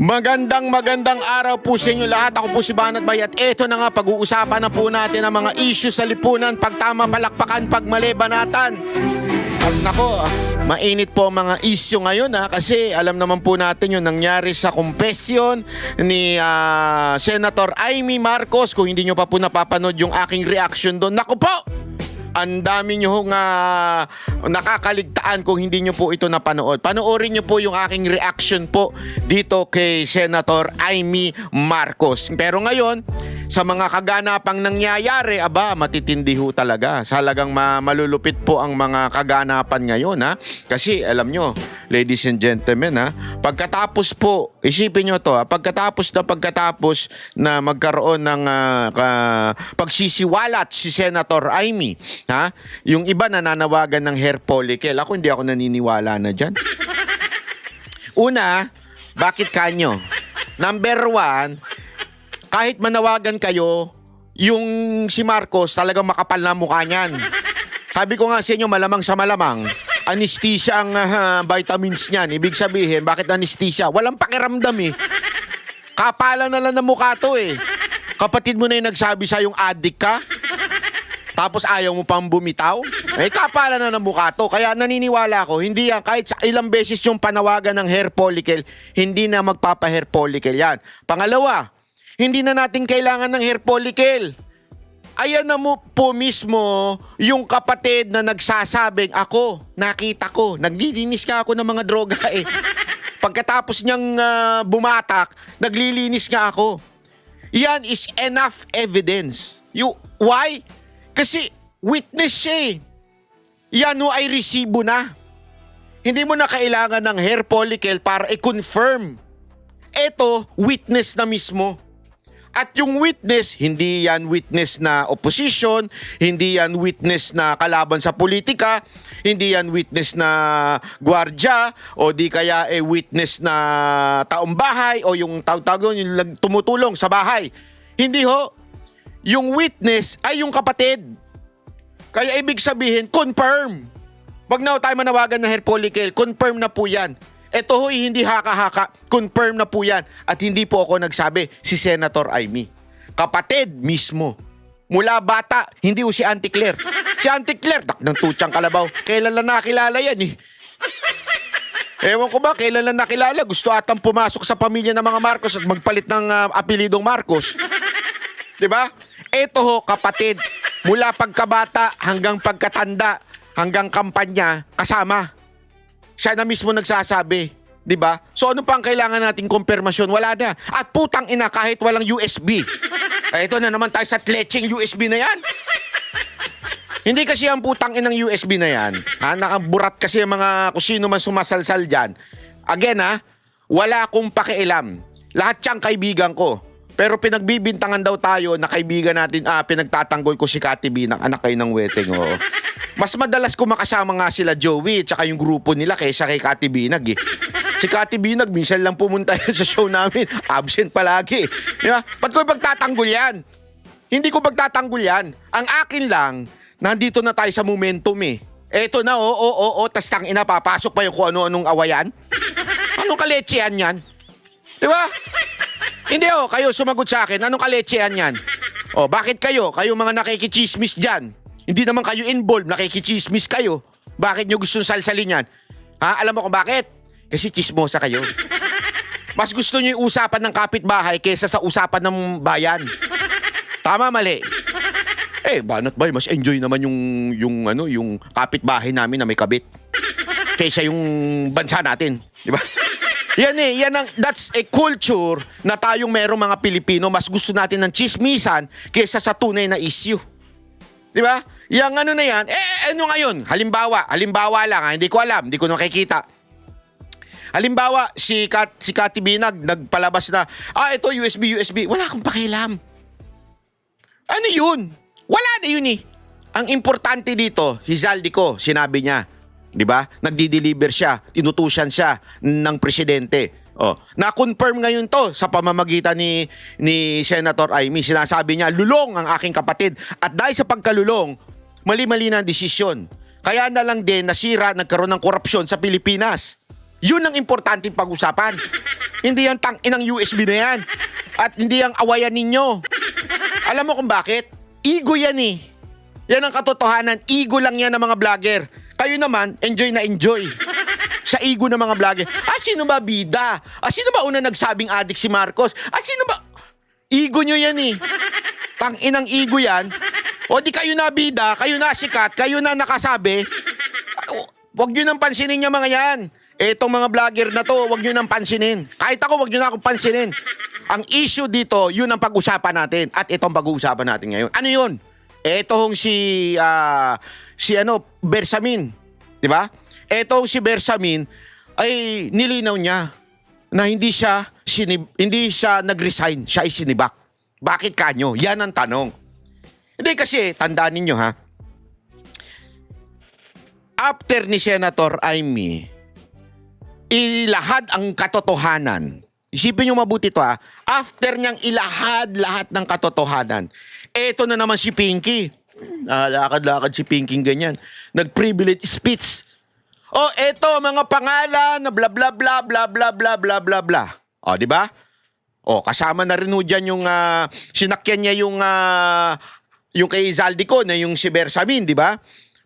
Magandang araw po sa inyo lahat. Ako po si Banat Bay at eto na nga, pag-uusapan na po natin ang mga issue sa lipunan, pagtama, palakpakan, pagmali, banatan. At nako, mainit po ang mga issue ngayon kasi alam naman po natin yung nangyari sa confession ni Senator Amy Marcos. Kung hindi nyo pa po napapanood yung aking reaction doon, naku po! Ang dami nyo nakakaligtaan kung hindi nyo po ito napanood. Panoorin nyo po yung aking reaction po dito kay Senator Amy Marcos. Pero ngayon, sa mga kaganapang nangyayari, matitindi ho talaga. Salagang malulupit po ang mga kaganapan ngayon Kasi alam nyo, ladies and gentlemen pagkatapos po, isipin nyo to pagkatapos na magkaroon ng pagsisiwalat si Senator Amy, yung iba nananawagan ng hair follicle. Hindi ako naniniwala na dyan. Una, bakit kanyo? Number one, kahit manawagan kayo, yung si Marcos talagang makapal na mukha niyan. Sabi ko nga sa inyo, malamang sa malamang, anesthesia ang vitamins niyan. Ibig sabihin, bakit anesthesia? Walang pakiramdam Kapalan na lang ng mukha to Kapatid mo na yung nagsabi sa yung addict ka, tapos ayaw mo pang bumitaw? Kapalan na ng mukha to. Kaya naniniwala ko, hindi yan, kahit sa ilang beses yung panawagan ng hair follicle, hindi na magpapa-hair follicle yan. Pangalawa, hindi na natin kailangan ng hair follicle. Ayan na mo po mismo yung kapatid na nagsasabing, ako, nakita ko, naglilinis ka ako ng mga droga Pagkatapos niyang bumatak, naglilinis nga ako. Yan is enough evidence. Why? Kasi witness siya Yan ay resibo na. Hindi mo na kailangan ng hair follicle para i-confirm. Ito, witness na mismo. At yung witness, hindi yan witness na opposition, hindi yan witness na kalaban sa politika, hindi yan witness na gwardya, o di kaya witness na taong bahay, o yung tawag yung tumutulong sa bahay. Hindi ho. Yung witness ay yung kapatid. Kaya ibig sabihin, confirm. Wag na tayo manawagan ng hair follicle, confirm na po yan. Ito ho'y hindi haka-haka, confirm na po yan. At hindi po ako nagsabi, si Senator Amy. Kapatid mismo. Mula bata, hindi si Auntie Claire. Si Auntie Claire, ng tutsang kalabaw. Kailan lang nakilala yan Ewan ko ba, kailan lang nakilala. Gusto atang pumasok sa pamilya ng mga Marcos at magpalit ng apelidong Marcos. Diba? Ito ho, kapatid. Mula pagkabata hanggang pagkatanda, hanggang kampanya, kasama. Siya na mismo nagsasabi, 'di ba? So ano pa ang kailangan nating kumpirmasyon? Wala na. At putang ina, kahit walang USB. Ito na naman tayo sa tlecheng USB na 'yan. Hindi kasi ang putang inang USB na 'yan. Nakaburat kasi ang mga kusino man sumasalsal diyan. Again wala akong pakialam. Lahat 'yang kaibigan ko. Pero pinagbibintangan daw tayo na kaibigan natin, pinagtatanggol ko si Kati Binag, anak kayo ng weteng, Mas madalas ko makasama nga sila Joey at saka yung grupo nila kaysa kay Kati Binag Si Kati Binag, minsan lang pumunta yan sa show namin, absent palagi. Diba? Ba't ko pagtatanggol yan? Hindi ko pagtatanggol yan. Ang akin lang, nandito na tayo sa momentum Eto na, tas tangina, papasok pa yung kung ano-anong awayan. Anong kaletsehan yan? Diba? Hindi kayo sumagot sa akin. Anong kaletsehan yan? Bakit kayo? Kayo mga nakikichismis dyan. Hindi naman kayo involved, nakikichismis kayo. Bakit nyo gustong salsalin yan? Alam mo kung bakit? Kasi chismosa kayo. Mas gusto nyo yung usapan ng kapitbahay kaysa sa usapan ng bayan. Tama, mali? Banat ba? Mas enjoy naman yung kapitbahay namin na may kabit. Kaysa yung bansa natin. Di ba? That's a culture na tayong merong mga Pilipino, mas gusto natin ng chismisan kaysa sa tunay na issue. Di ba? Yang na yan, ano ngayon? Halimbawa lang, hindi ko alam, hindi ko nakikita. Halimbawa, si Kati Binag nagpalabas na, ito USB. Wala akong pakialam. Ano yun? Wala na yun Ang importante dito, si Zaldico, sinabi niya, di ba? Nagdi-deliver siya, tinutusan siya ng presidente. Na-confirm ngayon to sa pamamagitan ni Senator Amy. Sinasabi niya, lulong ang aking kapatid. At dahil sa pagkalulong, mali-mali na ang desisyon. Kaya na lang din nasira, nagkaroon ng korupsyon sa Pilipinas. Yun ang importanteng pag-usapan. Hindi yan inang USB na yan. At hindi yung awayan ninyo. Alam mo kung bakit? Ego yan eh. Yan ang katotohanan. Ego lang yan ng mga vlogger. Kayo naman, enjoy na enjoy. Sa ego ng mga vlogger. Sino ba bida? Sino ba una nagsabing adik si Marcos? Sino ba? Ego nyo yan eh. Inang ego yan. O di kayo na bida, kayo na sikat, kayo na nakasabi. Huwag nyo nang pansinin yung mga yan. Etong mga vlogger na to, huwag nyo nang pansinin. Kahit ako, huwag nyo na akong pansinin. Ang issue dito, yun ang pag-usapan natin. At itong pag-uusapan natin ngayon. Ano yun? Etong si Bersamin. Diba? Etong si Bersamin ay nilinaw niya na hindi siya nag-resign. Siya ay sinibak. Bakit kanyo? Yan ang tanong. Hindi kasi, tandaan ninyo ha. After ni Senator Amy, ilahad ang katotohanan. Isipin nyo mabuti to ha. After niyang ilahad lahat ng katotohanan, eto na naman si Pinky. Lakad-lakad si Pinky ganyan. Nag-privilege speech. Eto mga pangalan na bla bla bla bla bla bla bla bla bla. Di ba? Kasama na rin ho dyan yung sinakyan niya yung kay Zaldico na yung si Bersamin, di ba?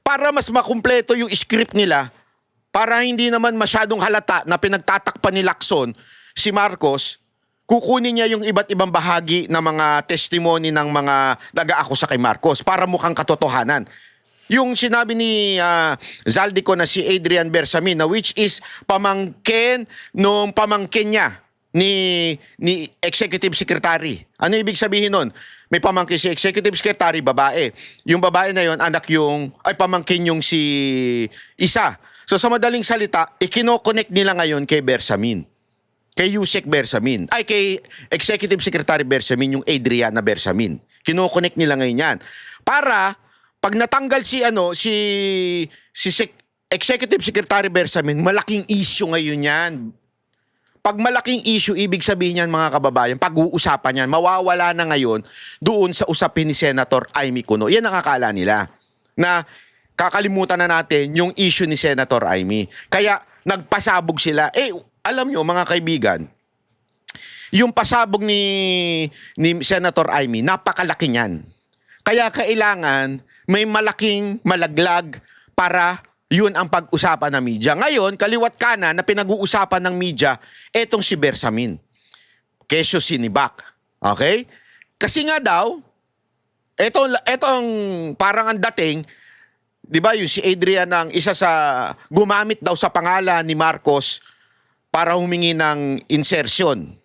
Para mas makumpleto yung script nila, para hindi naman masyadong halata na pinagtatakpan ni Lacson si Marcos, kukunin niya yung iba't ibang bahagi ng mga testimony ng mga nag-aakusa kay Marcos para mukhang katotohanan. Yung sinabi ni Zaldico na si Adrian Bersamin na which is pamangkin niya ni Executive Secretary. Ano ibig sabihin nun? May pamangkin si Executive Secretary, babae. Yung babae na yon pamangkin yung si isa. So sa madaling salita, ikino-connect nila ngayon kay Bersamin. Kay Yusek Bersamin. Kay Executive Secretary Bersamin, yung Adriana Bersamin. Kino-connect nila ngayon yan. Para pag natanggal si Executive Secretary Bersamin, malaking issue ngayon yan. Pag malaking issue, ibig sabihin yan mga kababayan, pag-uusapan yan, mawawala na ngayon doon sa usapin ni Senator Amy Cuno. Yan ang akala nila. Na kakalimutan na natin yung issue ni Senator Amy. Kaya nagpasabog sila. Alam nyo mga kaibigan, yung pasabog ni Senator Amy, napakalaki niyan. Kaya kailangan may malaking malaglag para yun ang pag-usapan ng media. Ngayon, kaliwat kanan na pinag-uusapan ng media, etong si Bersamin. Kesyo sinibak. Okay? Kasi nga daw, etong parang ang dating, di ba yung si Adrian ang isa sa gumamit daw sa pangalan ni Marcos para humingi ng insertion.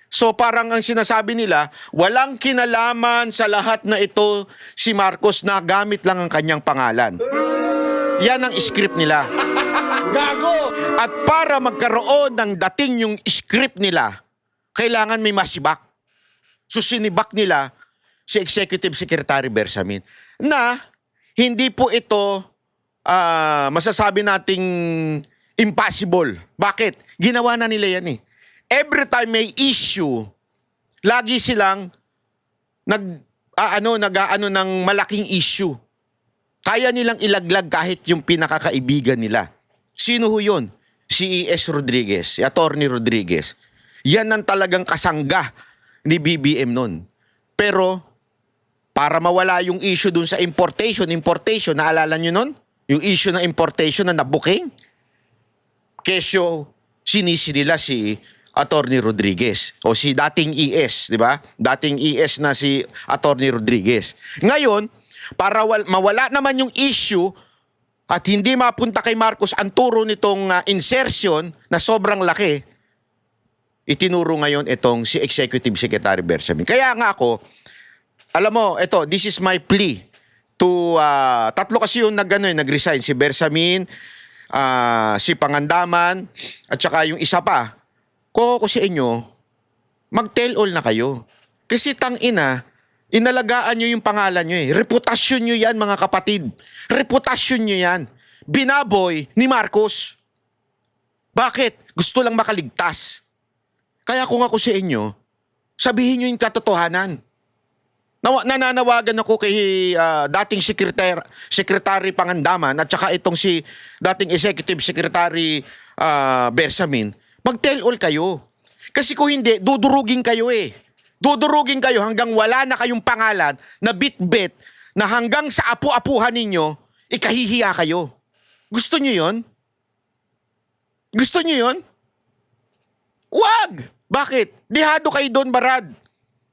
So parang ang sinasabi nila, walang kinalaman sa lahat na ito si Marcos na gamit lang ang kanyang pangalan. Yan ang script nila. Gago! At para magkaroon ng dating yung script nila, kailangan may masibak. So sinibak nila si Executive Secretary Bersamin na hindi po ito masasabi nating impossible. Bakit? Ginawa na nila yan eh. Every time may issue, lagi silang nag-aano ng malaking issue. Kaya nilang ilaglag kahit yung pinakakaibigan nila. Sino ho yun? Si E.S. Rodriguez, si Attorney Rodriguez. Yan ang talagang kasangga ni BBM nun. Pero, para mawala yung issue dun sa importation, naalala nyo nun? Yung issue ng importation na nabuking? Kesyo, sinisi nila si Attorney Rodriguez o si dating ES, di ba? Dating ES na si Attorney Rodriguez. Ngayon, para mawala naman yung issue at hindi mapunta kay Marcos ang turo nitong insertion na sobrang laki, itinuro ngayon itong si Executive Secretary Bersamin. Kaya nga ako, alam mo, this is my plea to, tatlo kasi yung nag-resign, si Bersamin, si Pangandaman, at saka yung isa pa. Kung ako sa inyo, mag-tell all na kayo. Kasi inalagaan nyo yung pangalan nyo eh. Reputasyon nyo yan mga kapatid. Reputasyon nyo yan. Binaboy ni Marcos. Bakit? Gusto lang makaligtas. Kaya kung ako sa inyo, sabihin nyo yung katotohanan. Nananawagan ako kay dating Secretary Pangandaman at saka itong si dating Executive Secretary Bersamin. Mag-tell all kayo. Kasi kung hindi, dudurugin kayo eh. Dudurugin kayo hanggang wala na kayong pangalan na bit-bit na hanggang sa apu-apuhan ninyo, ikahihiya kayo. Gusto nyo yon? Gusto nyo yon? Wag! Bakit? Dihado kayo doon, Barad.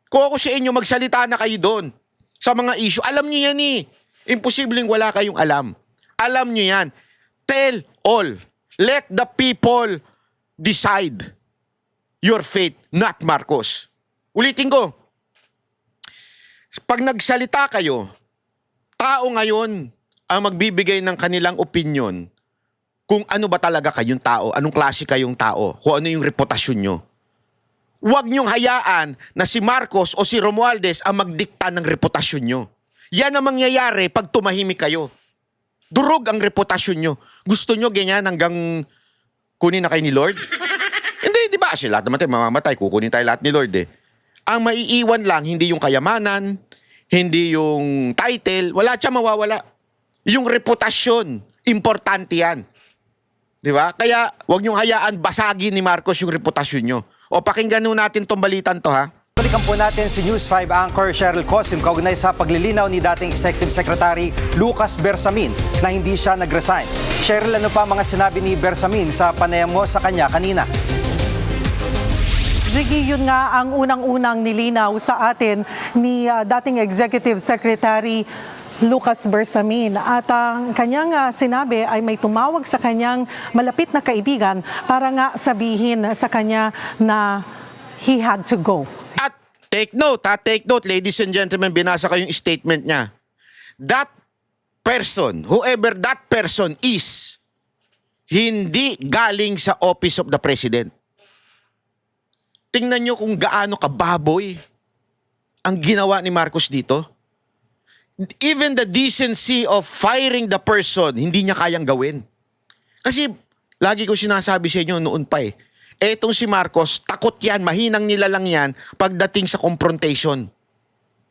Kung ako sa inyo, magsalita na kayo doon. Sa mga issue. Alam nyo yan eh. Imposibleng wala kayong alam. Alam nyo yan. Tell all. Let the people decide your fate, not Marcos. Ulitin ko. Pag nagsalita kayo, tao ngayon ang magbibigay ng kanilang opinion kung ano ba talaga kayong tao, anong klase kayong tao, kung ano yung reputasyon nyo. Huwag niyong hayaan na si Marcos o si Romualdez ang magdikta ng reputasyon nyo. Yan ang mangyayari pag tumahimik kayo. Durog ang reputasyon nyo. Gusto nyo ganyan hanggang kunin na kayo ni Lord? Hindi, di ba? Kasi lahat naman tayo mamamatay, kukunin tayo lahat ni Lord eh. Ang maiiwan lang, hindi yung kayamanan, hindi yung title, wala siya mawawala. Yung reputasyon, importante yan. Di ba? Kaya, huwag niyong hayaan basagin ni Marcos yung reputasyon nyo. O pakinggan nun natin tong balitan to ha. Balikan po natin si News 5 anchor Cheryl Cosim kaugnay sa paglilinaw ni dating Executive Secretary Lucas Bersamin na hindi siya nag-resign. Cheryl, ano pa mga sinabi ni Bersamin sa panayam mo sa kanya kanina? Ziggy, yun nga ang unang-unang nilinaw sa atin ni dating Executive Secretary Lucas Bersamin. At ang kanyang sinabi ay may tumawag sa kanyang malapit na kaibigan para nga sabihin sa kanya na he had to go. At take note, ladies and gentlemen, binasa ko yung statement niya. That person, whoever that person is, hindi galing sa Office of the President. Tingnan nyo kung gaano kababoy ang ginawa ni Marcos dito. Even the decency of firing the person, hindi niya kayang gawin. Kasi, lagi ko sinasabi sa inyo noon pa eh. Etong si Marcos, takot yan, mahinang nilalang yan pagdating sa confrontation.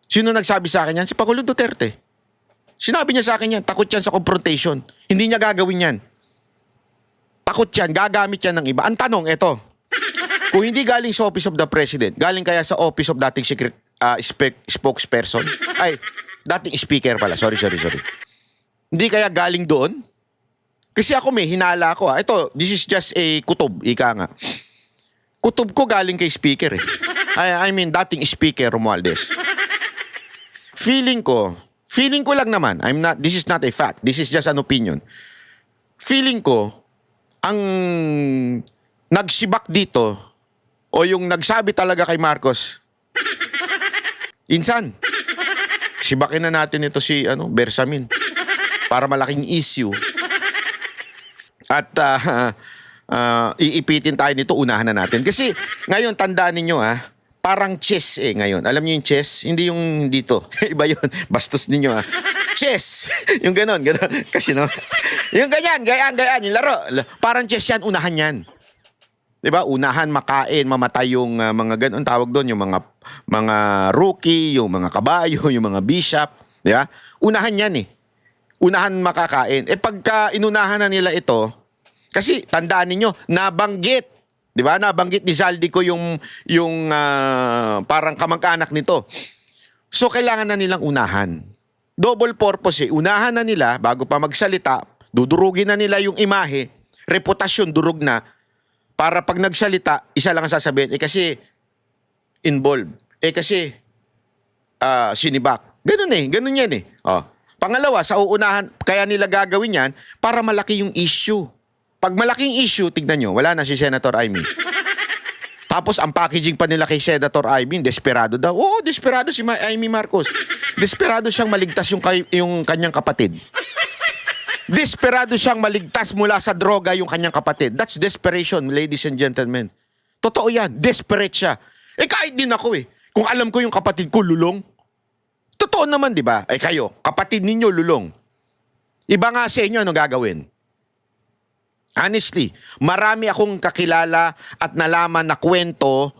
Sino nagsabi sa akin yan? Si Pangulong Duterte. Sinabi niya sa akin yan, takot yan sa confrontation. Hindi niya gagawin yan. Takot yan, gagamit yan ng iba. Ang tanong, eto. Kung hindi galing sa Office of the President, galing kaya sa Office of dating spokesperson? Ay, dating speaker pala. Sorry. Hindi kaya galing doon? Kasi ako may hinala ko. Ito, this is just a kutob. Ika nga. Kutob ko galing kay speaker eh. I mean, dating speaker Romualdez. Feeling ko lang naman. This is not a fact. This is just an opinion. Feeling ko, ang nagsibak dito, o yung nagsabi talaga kay Marcos, insan, sibakin na natin ito si Bersamin para malaking issue. At iipitin tayo nito, unahan na natin. Kasi ngayon, tandaan ninyo parang chess ngayon. Alam niyo yung chess? Hindi yung dito. Iba yun. Bastos ninyo Chess! Yung ganon. Kasi yung ganyan, gayaan, yung laro. Parang chess yan, unahan yan. Diba? Unahan, makain, mamatay yung mga ganon. Tawag doon, yung mga rookie, yung mga kabayo, yung mga bishop. Diba? Unahan yan Unahan makakain. Pagka inunahan na nila ito, kasi tandaan ninyo, nabanggit. Diba? Nabanggit ni Zaldico yung parang kamag-anak nito. So, kailangan na nilang unahan. Double purpose Unahan na nila, bago pa magsalita, dudurugin na nila yung imahe, reputasyon durug na, para pag nagsalita, isa lang ang sasabihin, kasi involved. Kasi sinibak. Ganun yan Pangalawa, sa uunahan, kaya nila gagawin yan para malaki yung issue. Pag malaking issue, tignan nyo, wala na si Senator Amy. Tapos ang packaging pa nila kay Senator Amy, desperado daw. Oo, desperado si Amy Marcos. Desperado siyang maligtas yung kanyang kapatid. Desperado siyang maligtas mula sa droga yung kanyang kapatid. That's desperation, ladies and gentlemen. Totoo yan, desperate siya. Kahit din ako Kung alam ko yung kapatid ko lulong, totoo naman, di ba? Kayo, kapatid ninyo lulong. Iba nga sa inyo, ano gagawin? Honestly, marami akong kakilala at nalaman na kwento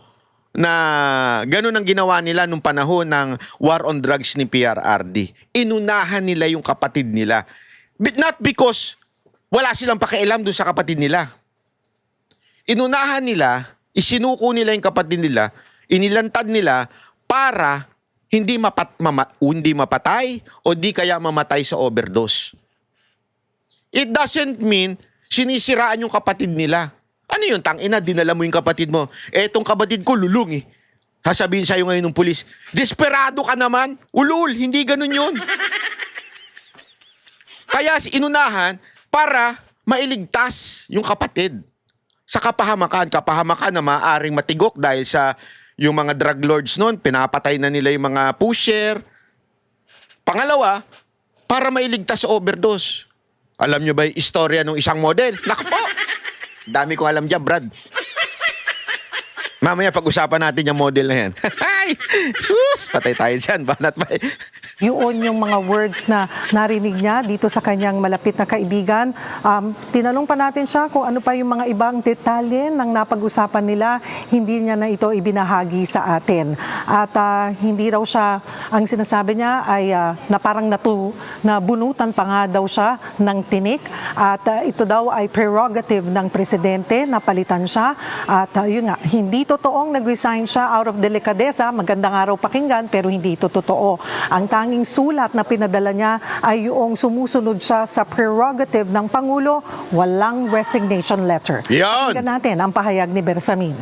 na ganun ang ginawa nila nung panahon ng war on drugs ni PRRD. Inunahan nila yung kapatid nila. But not because wala silang pakialam dun sa kapatid nila. Inunahan nila isinuko nila yung kapatid nila, inilantad nila para hindi hindi mapatay o di kaya mamatay sa overdose. It doesn't mean sinisiraan yung kapatid nila. Ano yun, tangina, dinala mo yung kapatid mo. Etong kapatid ko, lulung eh. Sasabihin sa'yo ngayon ng pulis, desperado ka naman. Ulul, hindi ganun yun. Kaya inunahan para mailigtas yung kapatid sa kapahamakan na maaaring matigok dahil sa yung mga drug lords noon, pinapatay na nila yung mga pusher. Pangalawa, para mailigtas sa overdose. Alam nyo ba yung istorya ng isang model? Naku po! Dami ko alam dyan, Brad. Mamaya pag-usapan natin yung model na yan. Ay! Sus! Patay tayo dyan. Banat ba? Yun yung mga words na narinig niya dito sa kanyang malapit na kaibigan. Tinanong pa natin siya kung ano pa yung mga ibang detalye ng napag-usapan nila. Hindi niya na ito ibinahagi sa atin. At hindi raw siya, ang sinasabi niya ay na parang nabunutan pa nga daw siya ng tinik. At ito daw ay prerogative ng presidente na palitan siya. At yun nga, hindi totoong nag-resign siya out of delicadeza. Magandang araw pakinggan pero hindi ito totoo. Ang tanging sulat na pinadala niya ay yung sumusunod siya sa prerogative ng Pangulo, walang resignation letter. Yan! Pakinggan natin ang pahayag ni Bersamin.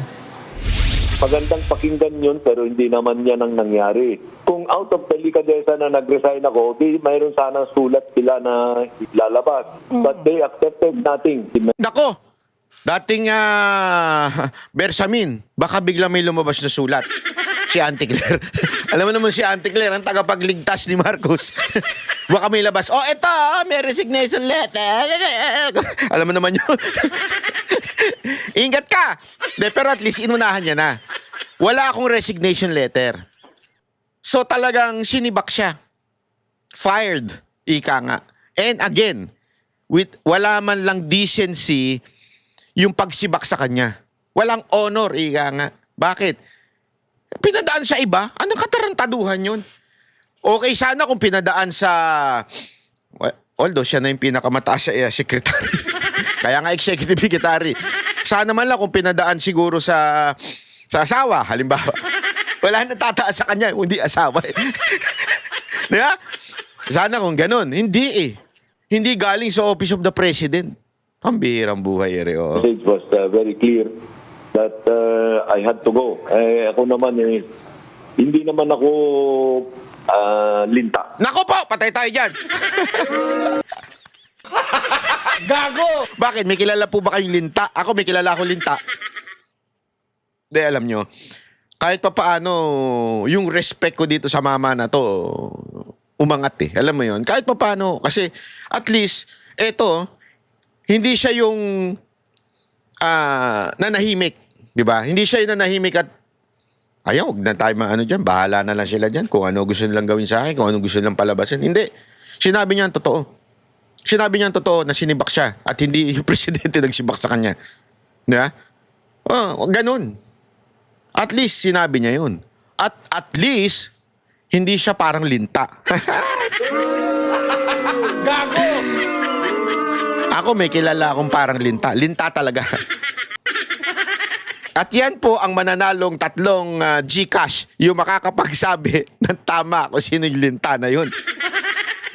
Magandang pakinggan yun pero hindi naman yan ang nangyari. Kung out of delicadeza na nag-resign ako, di mayroon sanang sulat sila na lalabas. But they accepted nothing. Nako! Dating Bersamin, baka bigla may lumabas na sulat. Si Auntie Claire. Alam mo naman si Auntie Claire, ang tagapagligtas ni Marcos. Baka may labas, oh eto, may resignation letter. Alam mo naman yun. Ingat ka! Pero at least inunahan niya na. Wala akong resignation letter. So talagang sinibak siya. Fired. Ika nga. And again, wala man lang decency yung pagsibak sa kanya. Walang honor, ika nga. Bakit? Pinadaan sa iba? Anong katarantaduhan yun? Okay sana kung pinadaan sa... although siya na yung pinakamataas sa secretary. Kaya nga executive secretary. Sana man lang kung pinadaan siguro sa asawa, halimbawa. Wala na tataas sa kanya, hindi asawa eh. Diba? Sana kung ganun. Hindi eh. Hindi galing sa Office of the President. Ang bihirang buhay, Ereo. It was very clear that I had to go. Ako naman hindi naman ako linta. Nako po, patay tayo dyan. Gago! Bakit? May kilala po ba kayong linta? Ako, may kilala ako linta. Di, alam nyo, kahit pa paano, yung respect ko dito sa mama na to, umangat eh. Alam mo yun? Kahit pa paano, kasi at least, eto, hindi siya yung nanahimik. Diba? Hindi siya yung nanahimik at ayaw, huwag na tayo maano dyan. Bahala na lang sila dyan kung ano gusto nilang gawin sa akin, kung ano gusto nilang palabasin. Hindi. Sinabi niya ang totoo. Sinabi niya ang totoo na sinibak siya at hindi yung presidente nagsibak sa kanya. Diba? Oh, ganun. At least sinabi niya yun. At least, hindi siya parang linta. Gago! Ako may kilala akong parang linta. Linta talaga. At yan po ang mananalong 3 GCash, yung makakapagsabi ng tama kung sino yung linta na yun.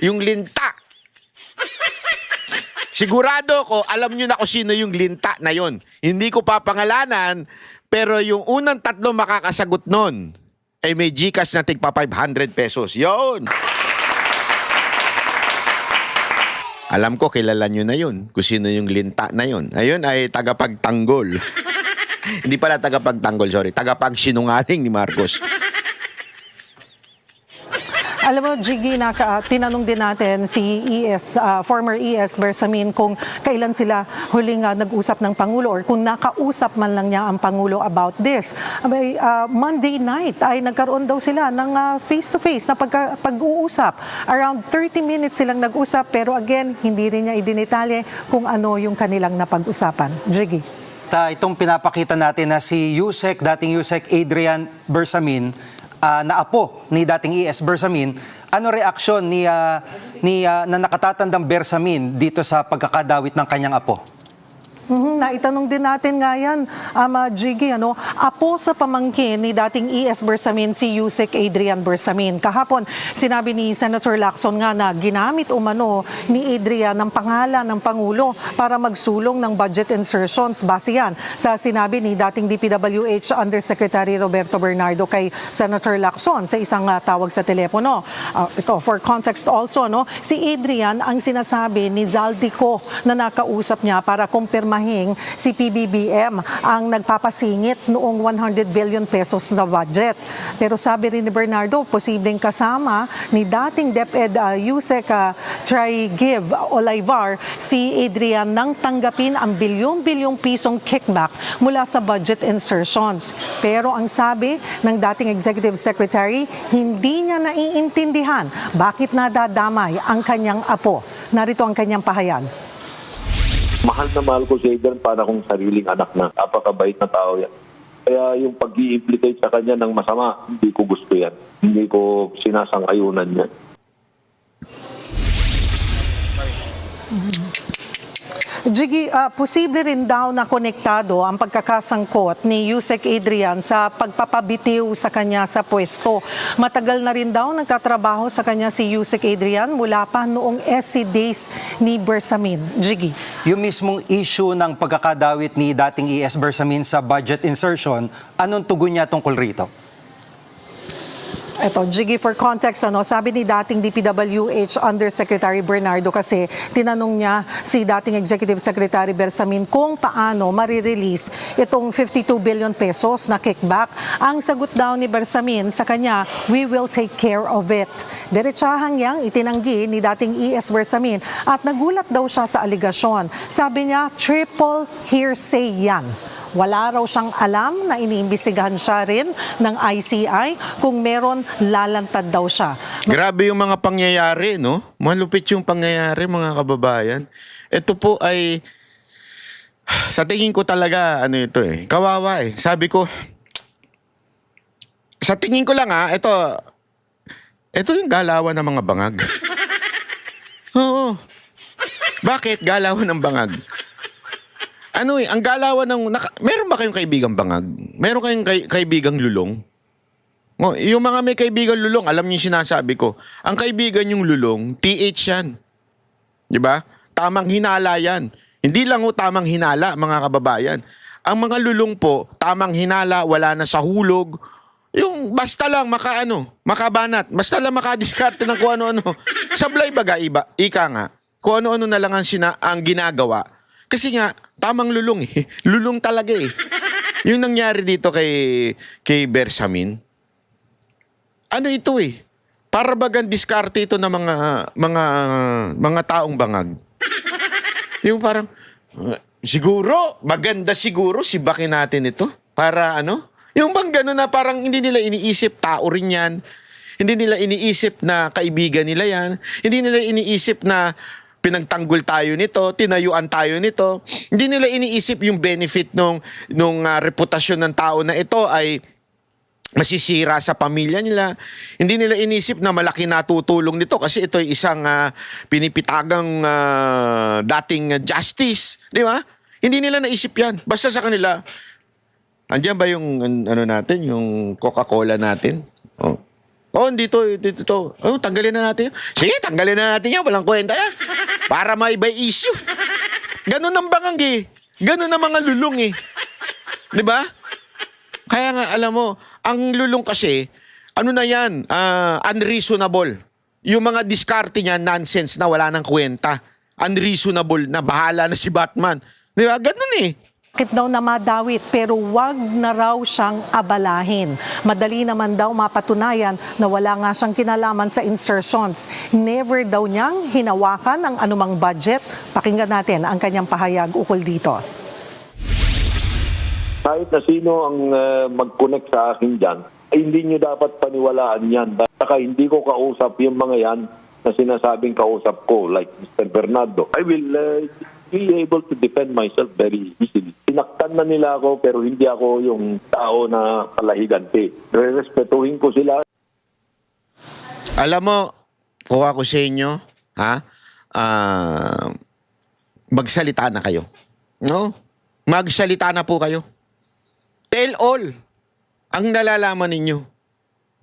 Yung linta. Sigurado ko, alam nyo na kung sino yung linta na yun. Hindi ko papangalanan, pero yung unang 3 makakasagot nun, ay may GCash na tigpa 500 pesos. Yun! Alam ko, kilala nyo na yun, kung sino yung linta na yun. Ayun ay tagapagtanggol. Hindi pala tagapagtanggol, sorry. Tagapagsinungaling ni Marcos. Alam mo, Jiggy, tinanong din natin si former ES Bersamin kung kailan sila huling nag-usap ng Pangulo or kung nakausap man lang niya ang Pangulo about this. Monday night ay nagkaroon daw sila ng face-to-face na pag-uusap. Around 30 minutes silang nag-usap pero again, hindi rin niya idinitalye kung ano yung kanilang napag-usapan. Jiggy. Itong pinapakita natin na si dating Yusek Adrian Bersamin, na apo ni dating ES Bersamin, ano reaksyon na nakatatandang Bersamin dito sa pagkakadawit ng kanyang apo? Naitanong din natin nga yan, Jiggy, apo sa pamangkin ni dating ES Bersamin si Yusek Adrian Bersamin. Kahapon, sinabi ni Senator Lacson nga na ginamit umano ni Adrian ng pangalan ng Pangulo para magsulong ng budget insertions. Base yan sa sinabi ni dating DPWH Undersecretary Roberto Bernardo kay Senator Lacson sa isang tawag sa telepono. Ito, for context also, si Adrian ang sinasabi ni Zaldico na nakausap niya para kumpirma si PBBM ang nagpapasingit noong 100 billion pesos na budget. Pero sabi rin ni Bernardo, posibleng kasama ni dating DepEd Yusek Trigiv Olivar si Adrian nang tanggapin ang bilyong-bilyong pisong kickback mula sa budget insertions. Pero ang sabi ng dating Executive Secretary, hindi niya naiintindihan bakit nadadamay ang kanyang apo. Narito ang kanyang pahayag. Mahal na mahal ko si Adrian para kong sariling anak na. Apakabait na tao yan. Kaya yung pag-i-implicate sa kanya ng masama, hindi ko gusto yan. Hindi ko sinasang-ayunan yan. Jiggy, posible rin daw na konektado ang pagkakasangkot ni Yusek Adrian sa pagpapabitiw sa kanya sa pwesto. Matagal na rin daw nagkatrabaho sa kanya si Yusek Adrian mula pa noong SC days ni Bersamin. Jiggy. Yung mismong issue ng pagkakadawit ni dating ES Bersamin sa budget insertion, anong tugon niya tungkol rito? Ito, Jiggy, for context, sabi ni dating DPWH Undersecretary Bernardo kasi tinanong niya si dating Executive Secretary Bersamin kung paano marirelease itong 52 billion pesos na kickback. Ang sagot daw ni Bersamin sa kanya, we will take care of it. Diretsahang yang itinanggi ni dating ES Bersamin at nagulat daw siya sa aligasyon. Sabi niya, triple hearsay yan. Wala raw siyang alam na iniimbestigahan siya rin ng ICI kung meron lalantad daw siya. Grabe yung mga pangyayari, no? Malupit yung pangyayari, mga kababayan. Ito po ay, sa tingin ko talaga, ito kawawa eh. Sabi ko, sa tingin ko lang ito yung galawan ng mga bangag. Oo. Bakit galawan ng bangag? Ang galawan ng... meron ba kayong kaibigang bangag? Meron kayong kaibigang lulong? Yung mga may kaibigang lulong, alam niyo yung sinasabi ko. Ang kaibigan yung lulong, TH yan. Di ba? Tamang hinala yan. Hindi lang tamang hinala, mga kababayan. Ang mga lulong po, tamang hinala, wala na sa hulog. Yung basta lang makabanat. Basta lang makadiskarte ng kung ano-ano. Sablay baga iba. Ika nga. Kung ano-ano na lang ang ginagawa. Kasi nga, tamang lulong eh. Lulong talaga eh. Yung nangyari dito kay Bersamin, ito eh. Para bagang diskarte ito ng mga taong bangag. Yung parang, siguro, maganda siguro si Baki natin ito. Para yung bang gano'n na parang hindi nila iniisip, tao rin yan. Hindi nila iniisip na kaibigan nila yan. Hindi nila iniisip na pinagtanggol tayo nito, tinayuan tayo nito. Hindi nila iniisip yung benefit nung reputasyon ng tao na ito ay masisira sa pamilya nila. Hindi nila inisip na malaki natutulong nito kasi ito ay isang pinipitagang dating justice. Di ba? Hindi nila naisip yan. Basta sa kanila, andiyan ba yung natin, yung Coca-Cola natin? Dito. Tanggalin na natin yun. Sige, tanggalin na natin yan. Walang kwenta yan. Para may issue. Ganun ang bangang eh. Ganun ang mga lulong eh. Di ba? Kaya nga, alam mo, ang lulong kasi, na yan? Unreasonable. Yung mga diskarte niya, nonsense na wala nang kwenta. Unreasonable na bahala na si Batman. Di ba? Ganun eh. Bakit daw na madawit pero wag na raw siyang abalahin. Madali naman daw mapatunayan na wala nga siyang kinalaman sa insertions. Never daw niyang hinawakan ang anumang budget. Pakinggan natin ang kanyang pahayag ukol dito. Kahit na sino ang mag-connect sa akin dyan, ay hindi nyo dapat paniwalaan yan. Saka hindi ko kausap yung mga yan na sinasabing kausap ko, like Mr. Bernardo. I will be able to defend myself very easily. Sinaktan na nila ako pero hindi ako yung tao na palahiganti. Respetuhin ko sila. Alam mo, kuha ko sa inyo, magsalita na kayo. No? Magsalita na po kayo. Tell all ang nalalaman ninyo.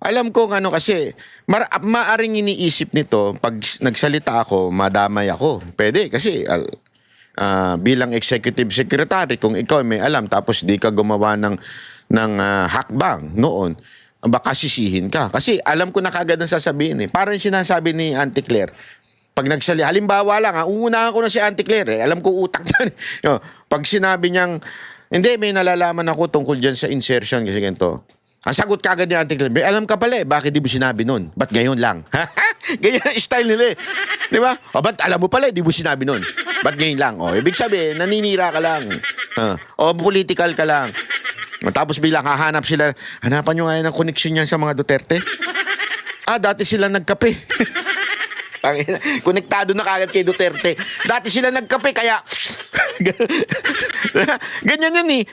Alam ko ano kasi, maaring iniisip nito, pag nagsalita ako, madamay ako. Pwede kasi bilang executive secretary, kung ikaw may alam tapos di ka gumawa ng hakbang noon, baka sisihin ka. Kasi alam ko na kagad ang sasabihin eh. Parang sinasabi ni Auntie Claire, pag halimbawa lang, uunahan ko na si Auntie Claire alam ko utak na. Pag sinabi niyang, hindi, may nalalaman ako tungkol dyan sa insertion kasi ganito. Ang sagot kagad ni Auntie Claire, alam ka pala bakit di mo sinabi nun? Ba't ngayon lang? Ganyan ang style nila Di ba? O ba't alam mo pala, di mo sinabi nun? Ba't ngayon lang? O, ibig sabihin, naninira ka lang. O, political ka lang. Tapos bilang hahanap sila, hanapan nyo nga ng connection niyan sa mga Duterte? Dati sila nagkape. Konektado na kagad kay Duterte. Dati sila nagkape, kaya... Ganyan yan eh.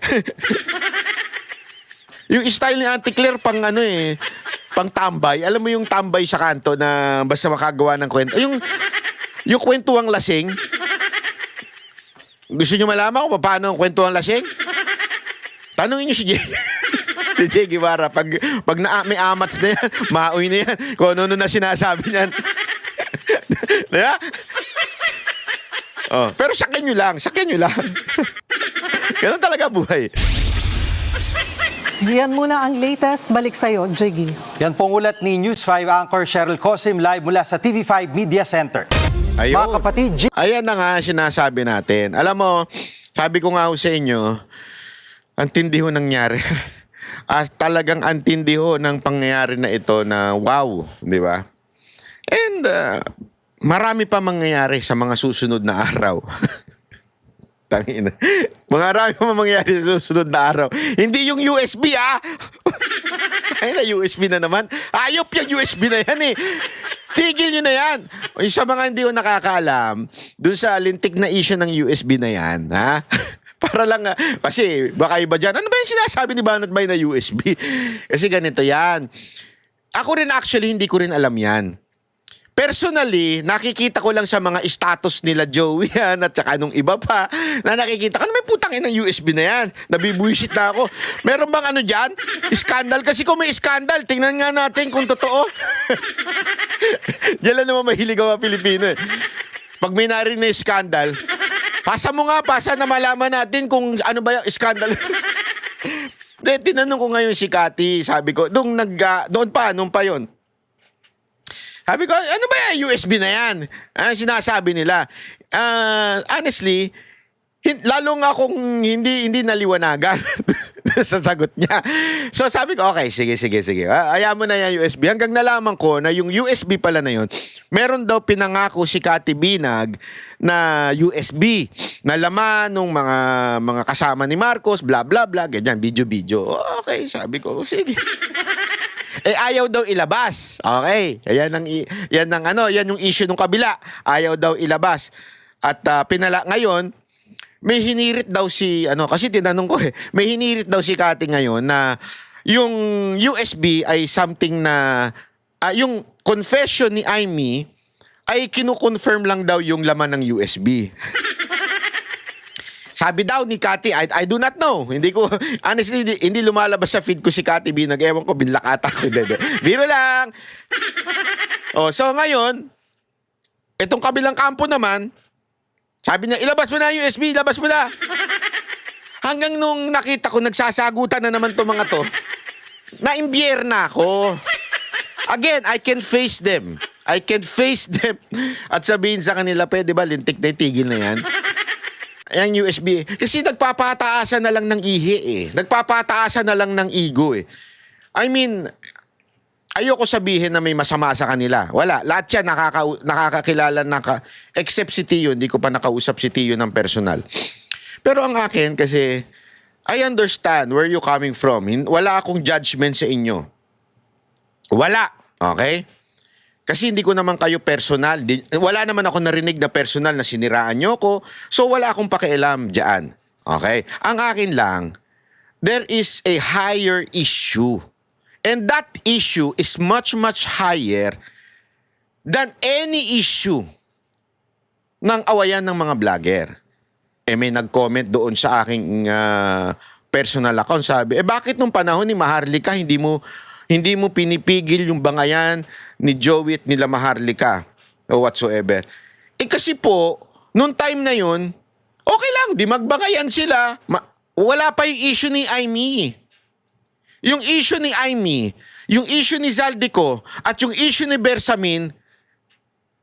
Yung style ni Auntie Claire pang pang tambay. Alam mo yung tambay sa kanto na basta makagawa ng kwento. Yung kwentuang lasing. Gusto nyo malaman kung paano ang kwentuang lasing? Tanungin nyo si Jay. Si Jay Guevara. Pag may amats na yan, maoy na yan. Kung ano na sinasabi niyan. Diba? Pero sakyan nyo lang. Ganun talaga buhay. Yan muna ang latest. Balik sa'yo, Jiggy. Yan pong ulat ni News 5 anchor Cheryl Cosim live mula sa TV5 Media Center. Ayun. Mga kapatid, Ayan na nga sinasabi natin. Alam mo, sabi ko nga ho sa inyo, ang tindi ho nangyari. Talagang ang tindi ho ng pangyayari na ito na wow, di ba? And marami pa mangyayari sa mga susunod na araw. Tangina. Marami pa mangyayari sa susunod na araw. Hindi yung USB Ay na USB na naman. Ayop yung USB na yan eh. Tigil nyo na yan. Sa mga hindi ko nakakaalam, dun sa lintik na issue ng USB na yan, ha? Para lang, kasi baka iba dyan, ano ba yung sinasabi ni Banat Bay na USB? Kasi ganito yan. Ako rin actually, hindi ko rin alam yan. Personally, nakikita ko lang sa mga status nila Joey yan at saka nung iba pa na nakikita ko, ano may putang inang USB na yan? Nabibuisit na ako. Meron bang ano dyan? Scandal? Kasi kung may scandal, tingnan nga natin kung totoo. Diyan lang naman mahilig ang mga Pilipino eh. Pag may narinig na scandal, pasa mo nga, na malaman natin kung ano ba yung scandal. Tinanong ko ngayon si Cathy, sabi ko, nung pa yon. Sabi ko, ano ba yung USB na yan? Sinasabi nila. Honestly, lalo nga kung hindi naliwanagan sa sagot niya. So sabi ko, okay, sige. Ayaw mo na yung USB. Hanggang nalaman ko na yung USB pala na yun, meron daw pinangako si Cathy Binag na USB na laman ng mga kasama ni Marcos, bla bla bla, ganyan, video. Okay, sabi ko, sige. Ayaw daw ilabas. Okay. Yan yung issue ng kabila. Ayaw daw ilabas. At ngayon, may hinirit daw kasi tinanong ko may hinirit daw si Cathy ngayon na yung USB ay something na, yung confession ni Amy ay kinukonfirm lang daw yung laman ng USB. Sabi daw ni Cathy, I do not know. Honestly, hindi lumalabas sa feed ko si Cathy Binag. Ewan ko, binlakata ko. Biro lang. So ngayon, itong kabilang kampo naman, sabi niya, ilabas mo na yung USB, ilabas mo na. Hanggang nung nakita ko, nagsasagutan na naman itong mga to, naimbiyer na ako. Again, I can face them. At sabihin sa kanila, pwede ba, lintik na tigil na yan? Ayan USB. Kasi nagpapataasan na lang ng ihi Nagpapataasan na lang ng ego I mean, ayoko sabihin na may masama sa kanila. Wala. Lahat yan nakakakilala except si Tio. Hindi ko pa nakausap si Tio ng personal. Pero ang akin kasi, I understand where you coming from. Wala akong judgment sa inyo. Wala. Okay? Kasi hindi ko naman kayo personal. Wala naman ako narinig na personal na siniraan nyo ko. So wala akong pakialam dyan. Okay? Ang akin lang, there is a higher issue. And that issue is much, much higher than any issue ng awayan ng mga vlogger. may nag-comment doon sa aking personal account. Sabi, bakit nung panahon ni Maharlika hindi mo pinipigil yung bangayan ni Joey at nila Maharlika o whatsoever? Kasi po, nung time na yun, okay lang, di magbangayan sila. Wala pa yung issue ni Aimee. Yung issue ni Aimee, yung issue ni Zaldico, at yung issue ni Bersamin,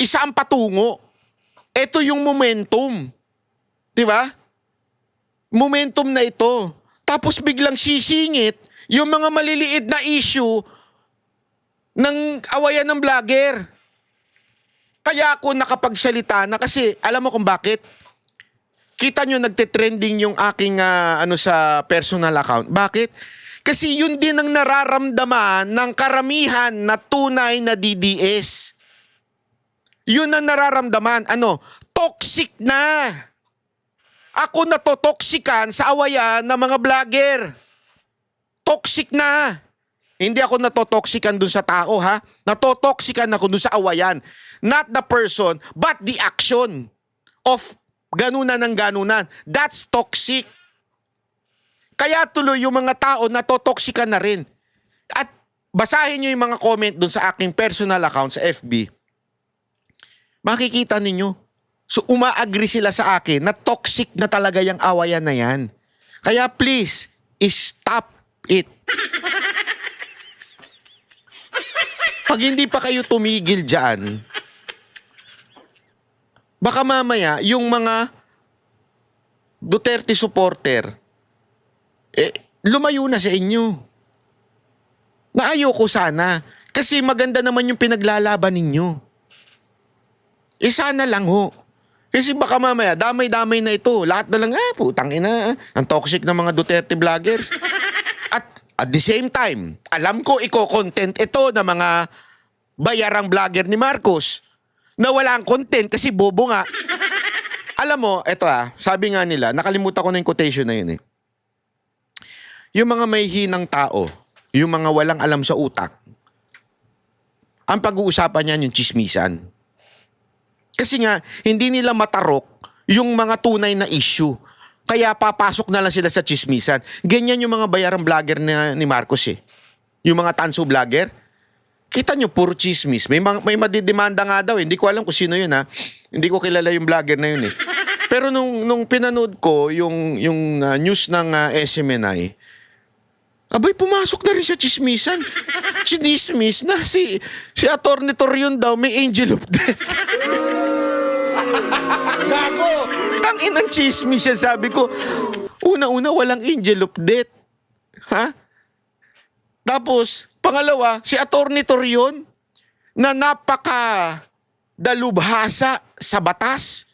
isa ang patungo. Ito yung momentum. Di ba? Momentum na ito. Tapos biglang sisingit yung mga maliliit na issue ng awayan ng vlogger. Kaya ako nakapagsalita na kasi alam mo kung bakit? Kita nyo nagte-trending yung aking sa personal account. Bakit? Kasi yun din ang nararamdaman ng karamihan na tunay na DDS. Yun ang nararamdaman. Toxic na. Ako natotoksikan sa awayan ng mga vlogger. Toxic na. Hindi ako natotoksikan dun sa tao, ha? Natotoksikan ako dun sa awayan. Not the person, but the action of ganunan ng ganunan. That's toxic. Kaya tuloy yung mga tao natotoksikan na rin. At basahin nyo yung mga comment dun sa aking personal account sa FB. Makikita ninyo. So umaagree sila sa akin na toxic na talaga yung awayan na yan. Kaya please, stop it. Pag hindi pa kayo tumigil dyan, baka mamaya yung mga Duterte supporter, lumayo na sa inyo. Na ayoko sana. Kasi maganda naman yung pinaglalaban ninyo. Sana lang ho. Kasi baka mamaya, damay-damay na ito. Lahat na lang, putang ina. Ang toxic ng mga Duterte vloggers. At the same time, alam ko iko-content ito ng mga bayarang vlogger ni Marcos na wala ang content kasi bobo nga. Alam mo, eto sabi nga nila, nakalimutan ko na yung quotation na yun . Yung mga may hinang tao, yung mga walang alam sa utak, ang pag-uusapan niyan yung chismisan. Kasi nga, hindi nila matarok yung mga tunay na issue. Kaya papasok na lang sila sa chismisan. Ganyan yung mga bayarang vlogger ni Marcos . Yung mga tanso vlogger, kita nyo, puro chismis. May madidemanda nga daw . Hindi ko alam kung sino yun . Hindi ko kilala yung vlogger na yun . Pero nung pinanood ko yung news ng SMNI, abay, pumasok na rin sa chismisan. Chinismis na si Atty. Torion daw may angel of death. Gago! Tanginang chismis yan, sabi ko. Una-una, walang angel of death. Ha? Tapos, pangalawa, si Atty. Torion na napaka-dalubhasa sa batas,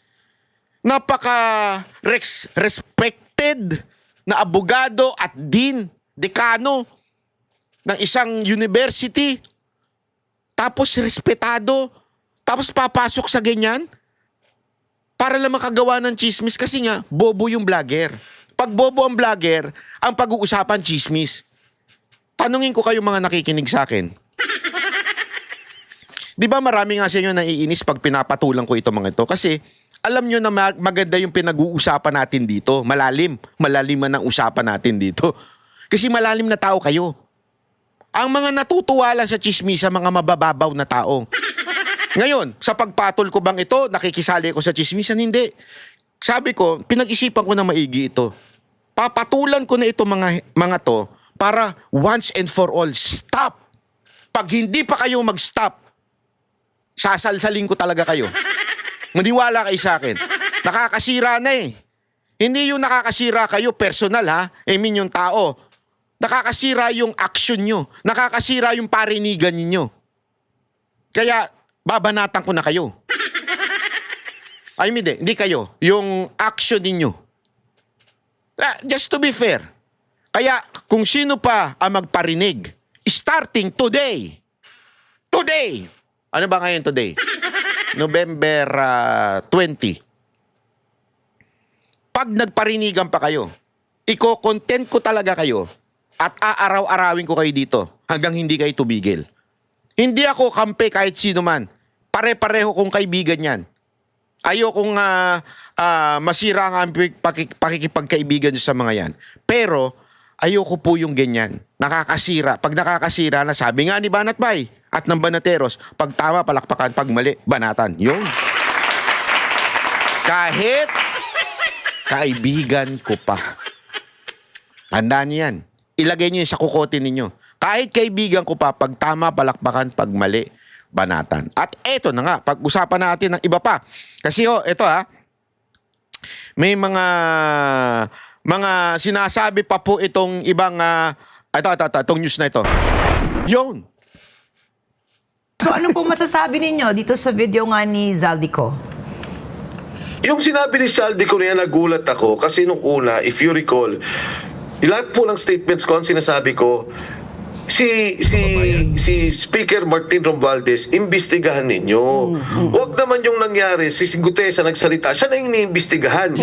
napaka-respected na abogado at dekano ng isang university, tapos respetado, tapos papasok sa ganyan para lang makagawa ng chismis kasi nga, bobo yung vlogger. Pag bobo ang vlogger, ang pag-uusapan chismis. Tanungin ko kayo mga nakikinig sa akin. Di ba marami nga sa inyo naiinis pag pinapatulang ko ito mga ito? Kasi alam nyo na maganda yung pinag-uusapan natin dito. Malalim man ang usapan natin dito. Kasi malalim na tao kayo. Ang mga natutuwa lang sa chismisa, mga mabababaw na tao. Ngayon, sa pagpatol ko bang ito, nakikisali ko sa chismisan? Hindi. Sabi ko, pinag-isipan ko na maigi ito. Papatulan ko na ito mga to para once and for all, stop. Pag hindi pa kayo mag-stop, sasalsalin ko talaga kayo. Maniwala kayo sa akin. Nakakasira na . Hindi yung nakakasira kayo personal I mean yung tao. Nakakasira yung action nyo. Nakakasira yung parinigan ninyo. Kaya, babanatan ko na kayo. I mean, hindi kayo. Yung action ninyo. Just to be fair. Kaya, kung sino pa ang magparinig, starting today. Today! Ano ba ngayon today? November 20. Pag nagparinigan pa kayo, iko-content ko talaga kayo at aaraw-arawin ko kayo dito hanggang hindi kayo tubigil. Hindi ako kampe kahit sino man. Pare-pareho kong kaibigan yan. Ayokong masira ang aming pakikipagkaibigan sa mga yan. Pero, ayoko po yung ganyan. Nakakasira. Pag nakakasira na, sabi nga ni Banat Bay at ng Banateros, pag tama, palakpakan, pag mali, banatan. Yun. Kahit kaibigan ko pa. Tandaan niyo yan. Ilagay niyo sa kukote ninyo. Kahit kaibigan ko pa, pag tama, palakpakan, pag mali, banatan. At eto na nga, pag-usapan natin ng iba pa. Kasi eto may mga sinasabi pa po itong ibang, itong news na ito. Yun. So ano po masasabi ninyo dito sa video nga ni Zaldico? Yung sinabi ni Saldico na yan, nagulat ako kasi nung una, if you recall, lahat po ng statements ko, ang sinasabi ko, si Speaker Martin Romualdez, imbestigahan ninyo. Huwag naman yung nangyari, si Gutesa nagsalita, siya na yung iniimbestigahan.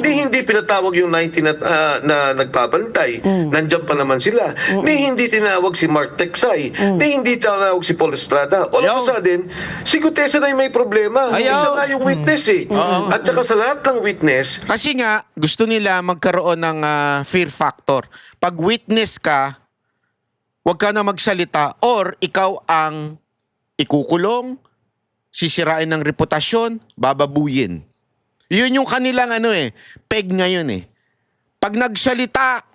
Hindi pinatawag yung 19 na nagpapantay. Nandiyan pa naman sila. Hindi tinawag si Mark Teksay. Hindi tinawag si Paul Estrada. All of a sudden, si Gutesa na yung may problema. Isa nga yung witness At saka sa lahat ng witness, Kasi nga, gusto nila magkaroon ng fear factor. Pag witness ka, huwag ka na magsalita or ikaw ang ikukulong, sisirain ng reputasyon, bababuyin. Yun yung kanilang peg ngayon Pag nagsalita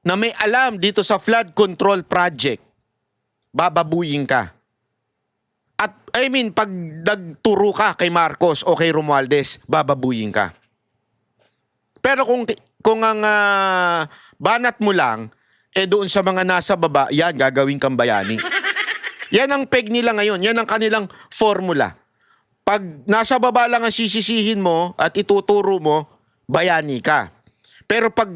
na may alam dito sa flood control project, bababuyin ka. At pag nagturo ka kay Marcos o kay Romualdez, bababuyin ka. Pero kung ang banat mo lang, doon sa mga nasa baba, yan, gagawin kang bayani. Yan ang peg nila ngayon. Yan ang kanilang formula. Pag nasa baba lang ang sisisihin mo at ituturo mo, bayani ka. Pero pag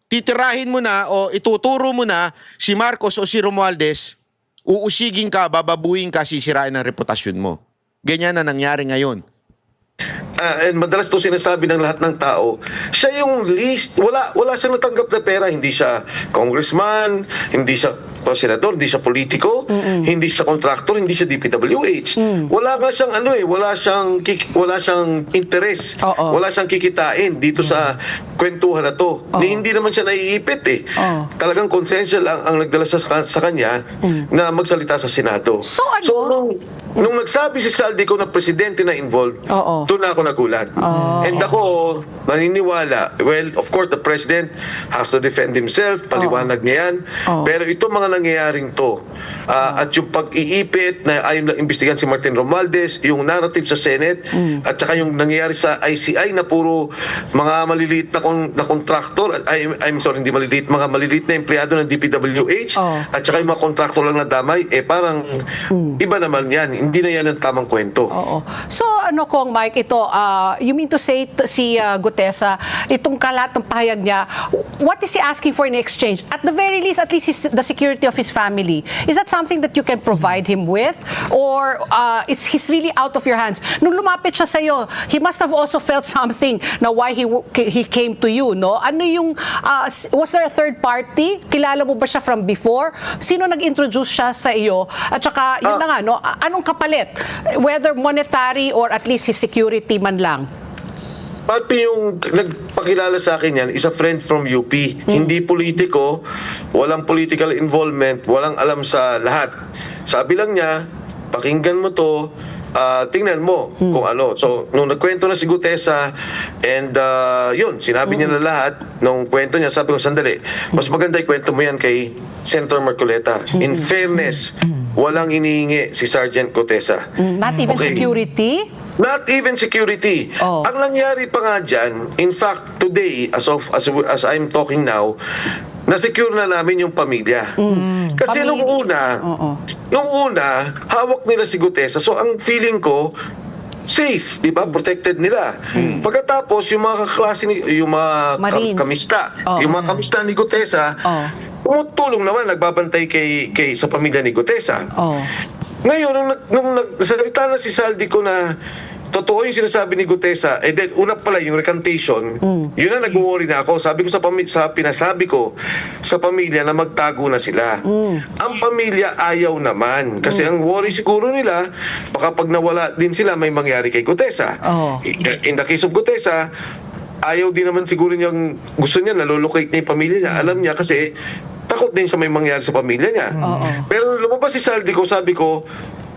titirahin mo na o ituturo mo na si Marcos o si Romualdez, uusigin ka, bababuin ka, sisirain ang reputasyon mo. Ganyan na nangyari ngayon. and madalas to sinasabi ng lahat ng tao, siya yung least, wala siyang natanggap na pera, hindi siya congressman, hindi siya senador, hindi siya politiko, hindi siya contractor, hindi siya DPWH. Wala nga siyang wala siyang interes. Wala siyang kikitain dito sa kwentuhan na to. Hindi naman siya naiipit Talagang konsensya lang ang nagdala sa kanya na magsalita sa Senado. So, nung nagsabi si Saldico na presidente na involved, doon na ako nagulat. And ako, naniniwala, well, of course, the president has to defend himself, paliwanag niya yan. Pero itong mga nangyayaring to, at yung pag-iipit na ayaw na imbestigan si Martin Romualdez, yung narrative sa Senate, at saka yung nangyayari sa ICI na puro mga maliliit na kontraktor, I'm sorry, hindi maliliit, mga maliliit na empleyado ng DPWH, at saka yung mga kontraktor lang na damay, parang iba naman yan. Hindi na yan ang tamang kwento. So Kong Mike, ito, you mean to say si Gutesa, itong kalat ng pahayag niya, what is he asking for in exchange? At the very least, at least the security of his family. Is that something that you can provide him with? Or he's really out of your hands? Nung lumapit siya sa'yo, he must have also felt something na why he came to you, no? Ano yung, was there a third party? Kilala mo ba siya from before? Sino nag-introduce siya sa iyo? At saka, yun na nga, no? Anong kapalit? Whether monetary or at least his security man lang. Pati yung nagpakilala sa akin yan is a friend from UP. Hindi politiko, walang political involvement, walang alam sa lahat. Sabi lang niya, pakinggan mo to, tingnan mo kung ano. So, nung nagkwento na si Gutesa, and yun, sinabi niya na lahat, nung kwento niya, sabi ko, sandali, mas maganda ikwento mo yan kay Senator Marcoleta. In fairness, walang inihingi si Sergeant Gutesa. Not even security? Not even security. Ang nangyari pa nga dyan, in fact, today, as I'm talking now, na-secure na namin yung pamilya. Kasi nung una, hawak nila si Gutesa. So, ang feeling ko, safe, di ba? Protected nila. Pagkatapos, yung mga kaklase, yung mga kamista, yung mga kamista ni Gutesa, tumutulong naman, nagbabantay sa pamilya ni Gutesa. Ngayon, nung nagsalita na si Saldico na totoo yung sinasabi ni Gutesa, and then una pala yung recantation, yun ang nag-worry na ako. Sabi ko sa pinasabi ko sa pamilya na magtago na sila. Ang pamilya ayaw naman. Kasi ang worry siguro nila, baka pag nawala din sila, may mangyari kay Gutesa. Oo. In the case of Gutesa, ayaw din naman siguro niyang, gusto niya, nalolocate niya yung pamilya niya. Alam niya kasi, takot din sa may mangyari sa pamilya niya. Pero lumabas si Saldi ko, sabi ko,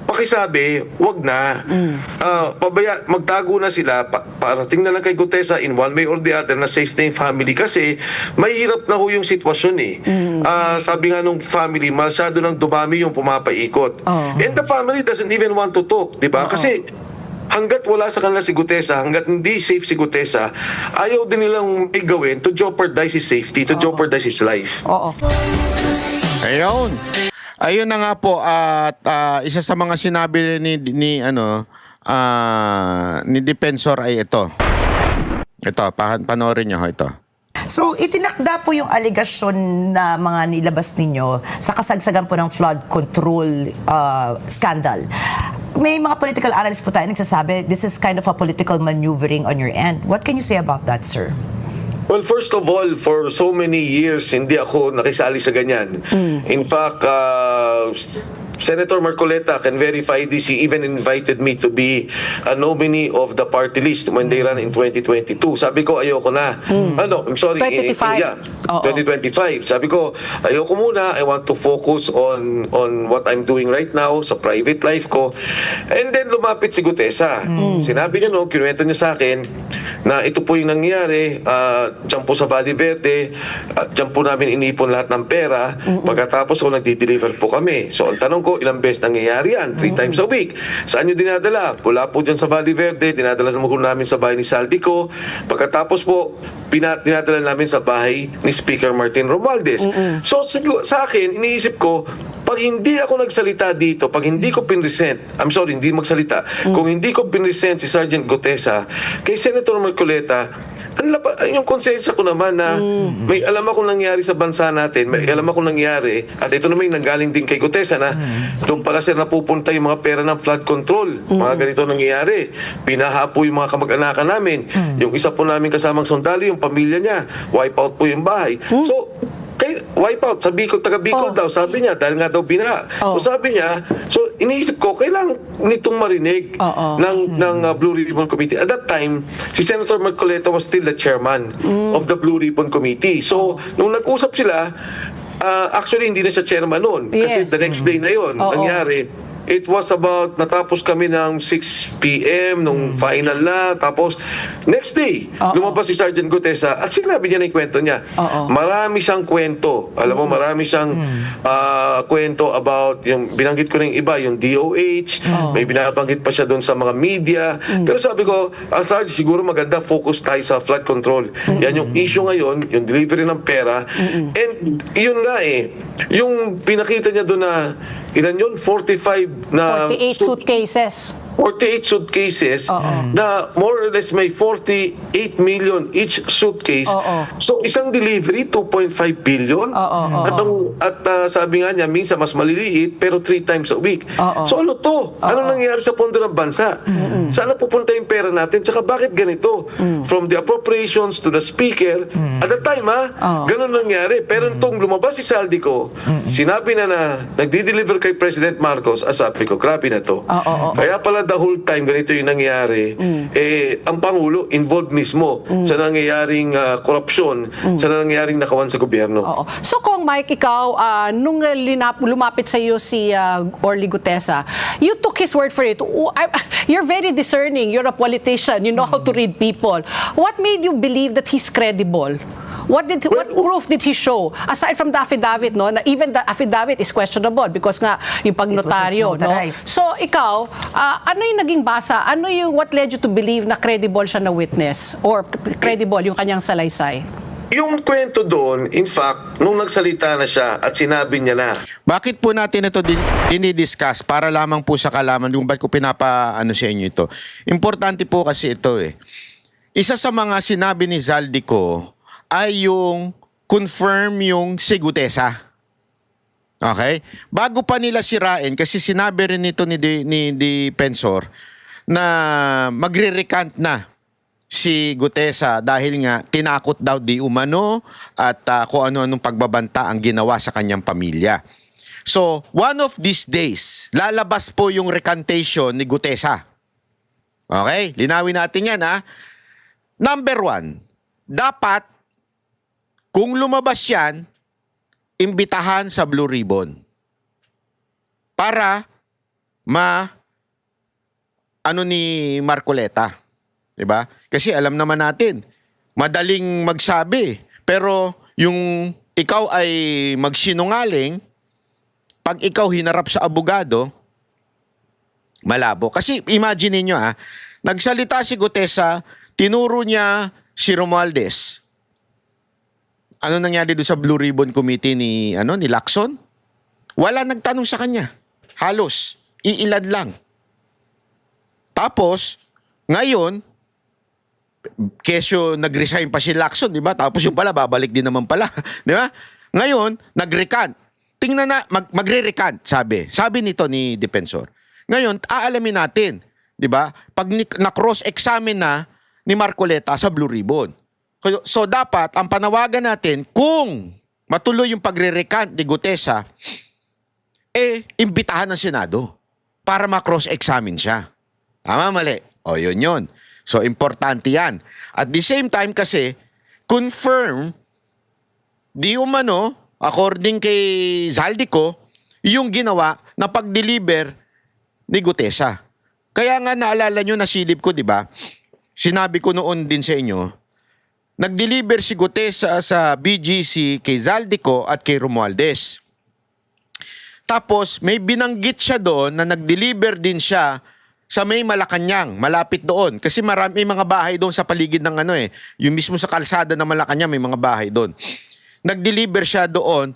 pakisabi, wag na. Magtago na sila, parating na lang kay Gutesa in one way or the other na safe na yung family kasi mahirap na ho yung sitwasyon eh. Sabi nga nung family, masyado nang dumami yung pumapaikot. And the family doesn't even want to talk, di ba? Kasi hanggat wala sa kanila si Gutesa, hanggat hindi safe si Gutesa, ayaw din nilang may gawin to jeopardize his safety, to jeopardize his life. Oo. Ayun. Ayun na nga po at isa sa mga sinabi ni Defensor ay ito. Ito, panoorin niyo ho ito. So, itinakda po yung aligasyon na mga nilabas ninyo sa kasagsagan po ng flood control scandal. May mga political analysts po tayo nagsasabi, this is kind of a political maneuvering on your end. What can you say about that, sir? Well, first of all, for so many years, hindi ako nakisali sa ganyan. In fact, Senator Marcoleta can verify this. He even invited me to be a nominee of the party list when they ran in 2022. Sabi ko, ayoko na. I'm sorry. 2025. Yeah, Oo. 2025. Sabi ko, ayoko muna. I want to focus on what I'm doing right now sa private life ko. And then lumapit si Gutesa. Sinabi niya, kinuwento niya sa akin na ito po yung nangyari dyan po sa Valle Verde, dyan po namin inipon lahat ng pera. Pagkatapos nagdi-deliver po kami. So ang tanong ko, ilang beses nangyayari yan? 3 times a week. Saan nyo dinadala? Wala po dyan sa Valle Verde, dinadala sa mga namin sa bahay ni Saldico. Pagkatapos po, dinadala namin sa bahay ni Speaker Martin Romualdez. So sa akin, iniisip ko, pag hindi ako nagsalita dito, pag hindi ko pinresent, hindi magsalita, kung hindi ko pinresent si Sergeant Gutesa kay Senator Marcoleta, yung konsensya ko naman na may alam akong nangyari sa bansa natin, may alam akong nangyari, at ito naman yung nanggaling din kay Gutesa na doon pala sir napupunta yung mga pera ng flood control. Mga ganito nangyayari. Pinahapo yung mga kamag-anakan namin. Yung isa po namin kasamang sundalo, yung pamilya niya, wipe out po yung bahay. So, wipe out sa Bicol, taga Bicol daw, sabi niya, dahil nga daw binaha. So sabi niya, so iniisip ko, kailangan nitong marinig ng Blue Ribbon Committee. At that time, si Senator Marcoleta was still the chairman of the Blue Ribbon Committee. So, nung nag-usap sila, actually hindi na siya chairman noon. Kasi Yes. the next day na yon nangyari. It was about, natapos kami ng 6 p.m. nung final na. Tapos, next day, lumabas si Sergeant Gutesa at sinabi niya na yung kwento niya. Marami siyang kwento. Alam mo, marami siyang kwento about, yung binanggit ko na yung iba, yung DOH. May binabanggit pa siya doon sa mga media. Pero sabi ko, Sarge, siguro maganda focus tayo sa flood control. Yan yung issue ngayon, yung delivery ng pera. And yun nga yung pinakita niya doon na ilan yun? 45 na 48 suitcases. 48 suitcases na more or less may 48 million each suitcase. So isang delivery 2.5 billion. At sabi nga niya minsan mas maliliit pero 3 times a week. So ano to? Ano nangyayari sa pondo ng bansa? Saan pupunta yung pera natin? Tsaka bakit ganito? From the appropriations to the speaker. At that time ganun nangyari. Pero itong lumabas si Saldico, sinabi na nagdi-deliver kay President Marcos, sabi ko, grabe na to. Kaya pala the whole time ganito yung nangyari, ang Pangulo involved mismo sa nangyayaring korupsyon, sa nangyayaring nakawan sa gobyerno. So kung Mike, ikaw, nung lumapit sa iyo si Orly Gutesa, you took his word for it. You're very discerning. You're a politician. You know how to read people. What made you believe that he's credible? What proof did he show? Aside from the affidavit, no, na even the affidavit is questionable because nga yung pagnotaryo, no. notarized. So ikaw, ano yung naging basa? Ano yung what led you to believe na credible siya na witness or credible yung kanyang salaysay? Yung kwento doon, in fact, nung nagsalita na siya at sinabi niya na, Bakit po natin ito dinidiscuss para lamang po sa kalaman yung ba't ko pinapaano sa inyo ito. Importante po kasi ito Isa sa mga sinabi ni Zaldico ay yung confirm yung si Gutesa. Okay? Bago pa nila sirain, kasi sinabi rin ito ni Defensor, na magre-recant na si Gutesa dahil nga tinakot daw di umano at kung ano-anong pagbabanta ang ginawa sa kanyang pamilya. So, one of these days, lalabas po yung recantation ni Gutesa. Okay? Linawin natin yan, ha? Number 1, dapat, kung lumabas yan, imbitahan sa Blue Ribbon. Para ni Marcoleta. Diba? Kasi alam naman natin, madaling magsabi. Pero yung ikaw ay magsinungaling, pag ikaw hinarap sa abogado, malabo. Kasi imagine niyo nagsalita si Gutesa, tinuro niya si Romualdez. Ano nangyari doon sa Blue Ribbon Committee ni Lacson? Wala nagtanong sa kanya. Halos iilan lang. Tapos ngayon kesyo nag-resign pa si Lacson, di ba? Tapos yung pala babalik din naman pala, di ba? Ngayon nag-recant. Tingnan na magre-recant, sabi nito ni Defensor. Ngayon aalamin natin, di ba? Pag na-cross-examine na ni Marcoleta sa Blue Ribbon. So dapat ang panawagan natin kung matuloy yung pagre-recant ni Gutesa, imbitahan ng Senado para ma-cross-examine siya. Tama, mali? O, yun. So, importante yan. At the same time kasi, confirm, di umano, according kay Zaldico, yung ginawa na pag-deliver ni Gutesa. Kaya nga naalala nyo, nasilip ko, di ba? Sinabi ko noon din sa inyo, nag-deliver si Gutesa sa BGC kay Zaldico at kay Romualdez. Tapos, may binanggit siya doon na nag-deliver din siya sa may Malacanang, malapit doon. Kasi may mga bahay doon sa paligid ng yung mismo sa kalsada ng Malacanang, may mga bahay doon. Nag-deliver siya doon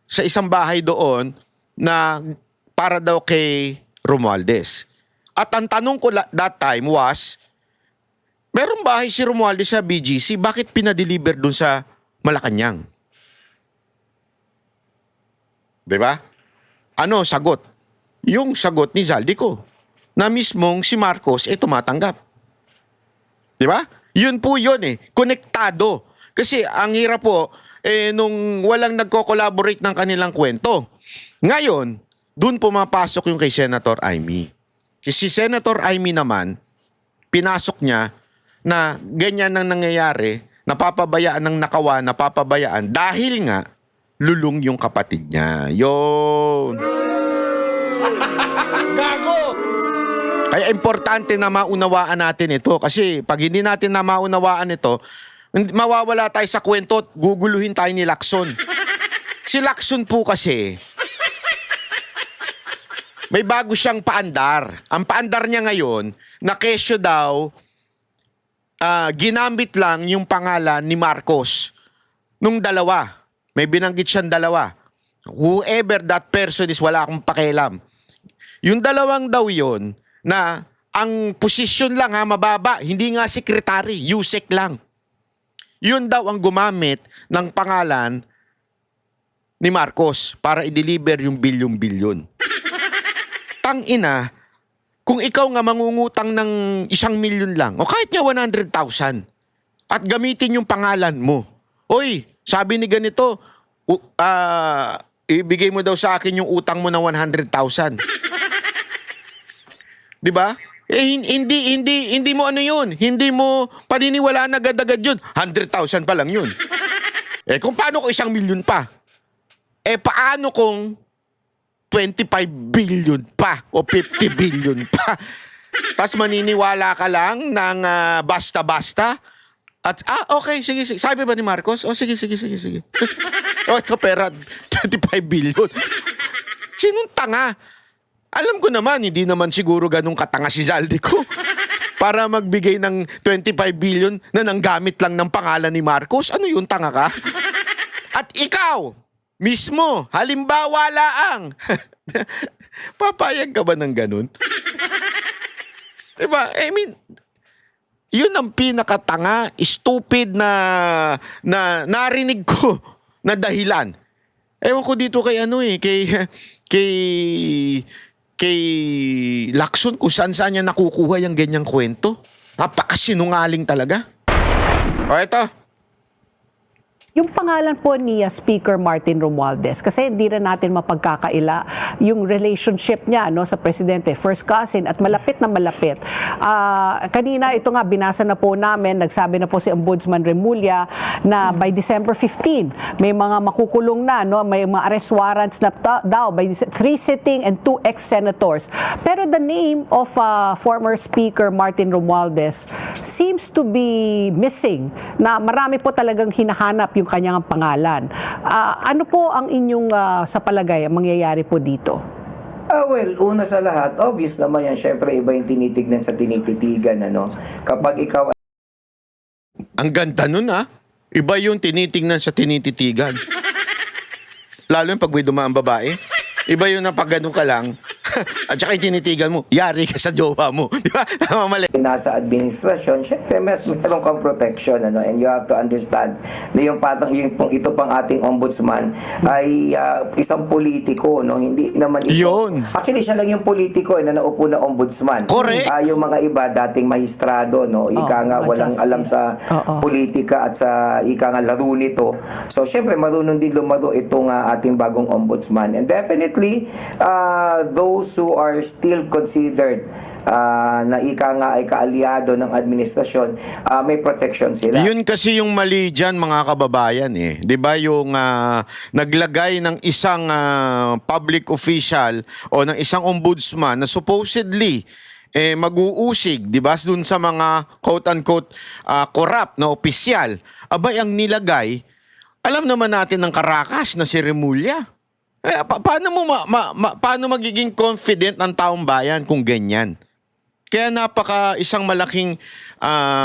sa isang bahay doon na para daw kay Romualdez. At ang tanong ko that time was, merong bahay si Romualdez sa BGC, bakit pinadeliver doon sa Malacanang? Diba? Ano sagot? Yung sagot ni Zaldico na mismong si Marcos tumatanggap. Di ba? Yun po yun konektado. Kasi ang hirap po, nung walang nagko-collaborate ng kanilang kwento. Ngayon, dun pumapasok yung kay Senator Amy. Kasi si Senator Amy naman, pinasok niya na ganyan ang nangyayari, napapabayaan ng nakawa, napapabayaan dahil nga lulong yung kapatid niya. Yun. Gago! Kaya importante na maunawaan natin ito kasi pag hindi natin na maunawaan ito, mawawala tayo sa kwento at guguluhin tayo ni Lacson. Si Lacson po kasi, may bago siyang paandar. Ang paandar niya ngayon, na kesyo daw, ginamit lang yung pangalan ni Marcos. Nung dalawa, may binanggit siyang dalawa. Whoever that person is, wala akong pakialam. Yung dalawang daw yon na ang posisyon lang mababa, hindi nga sekretary, USEC lang. Yun daw ang gumamit ng pangalan ni Marcos para i-deliver yung bilyon-bilyon. Tangina, kung ikaw nga mangungutang ng 1 milyon lang, o kahit nga 100,000, at gamitin yung pangalan mo, oy, sabi ni ganito, ibigay mo daw sa akin yung utang mo na 100,000. 'Di ba? Hindi mo yun. Hindi mo paniniwalaan agad-agad yun. 100,000 pa lang yun. Kung paano kung 1 milyon pa? Paano kung 25 billion pa o 50 billion pa? Tapos maniniwala ka lang ng basta-basta? At, okay, sige. Sabi ba ni Marcos? Sige. Ito pera, 25 billion. Sinong tanga? Alam ko naman, hindi naman siguro ganun katanga si Zaldico para magbigay ng 25 billion na nanggamit lang ng pangalan ni Marcos. Ano yun, tanga ka? At ikaw, mismo, halimbawa laang, papayag ka ba ng ganun? Diba? Yun ang pinakatanga, stupid na narinig ko na dahilan. Ewan ko dito kay kay Lacson kung saan-saan niya nakukuha yung ganyang kwento. Napakasinungaling talaga. O ito, Yung pangalan po ni Speaker Martin Romualdez, kasi hindi rin natin mapagkakaila yung relationship niya sa presidente, first cousin at malapit na malapit. Kanina ito nga, binasa na po namin, nagsabi na po si Ombudsman Remulla na by December 15, may mga makukulong na, may mga arrest warrants na daw by 3 sitting and 2 ex-senators. Pero the name of former Speaker Martin Romualdez seems to be missing, na marami po talagang hinahanap yung kanyang pangalan. Ano po ang inyong sa palagay ang mangyayari po dito? Well, una sa lahat, obvious naman yan. Siyempre, iba yung tinitignan sa tinititigan. Kapag ikaw ang ganda nun Iba yung tinitingnan sa tinititigan. Lalo yung pag may dumaan babae. Iba yung napag ganun ka lang. At saka yung tinitigan mo, yari ka sa jowa mo. Di ba? Tama, mali. nasa administrasyon, syempre mas meron kang protection, and you have to understand na ito pang ating ombudsman ay isang politiko, hindi naman ito. Yun. Actually, siya lang yung politiko na naupo na ombudsman. Correct. Yung mga iba, dating maestrado, ika nga walang alam sa politika at sa ika nga laro nito. So, syempre, marunong din lumaro itong ating bagong ombudsman. And definitely, those who are still considered na ika nga ay kaalyado ng administrasyon, may protection sila. Yun kasi yung mali dyan, mga kababayan Di ba yung naglagay ng isang public official o ng isang ombudsman na supposedly mag-uusig, di ba, dun sa mga quote-unquote corrupt na opisyal. Abay, ang nilagay, alam naman natin ng karakas na si Remulla. Paano magiging confident ang taong bayan kung ganyan? Kaya isang malaking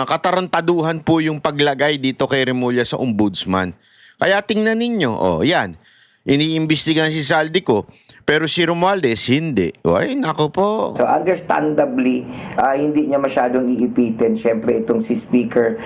katarantaduhan po yung paglagay dito kay Remulla sa ombudsman. Kaya tingnan ninyo, yan, iniimbestigahan si Saldico, pero si Romualdez hindi. Ay, nako po. So understandably, hindi niya masyadong iipitin syempre itong si Speaker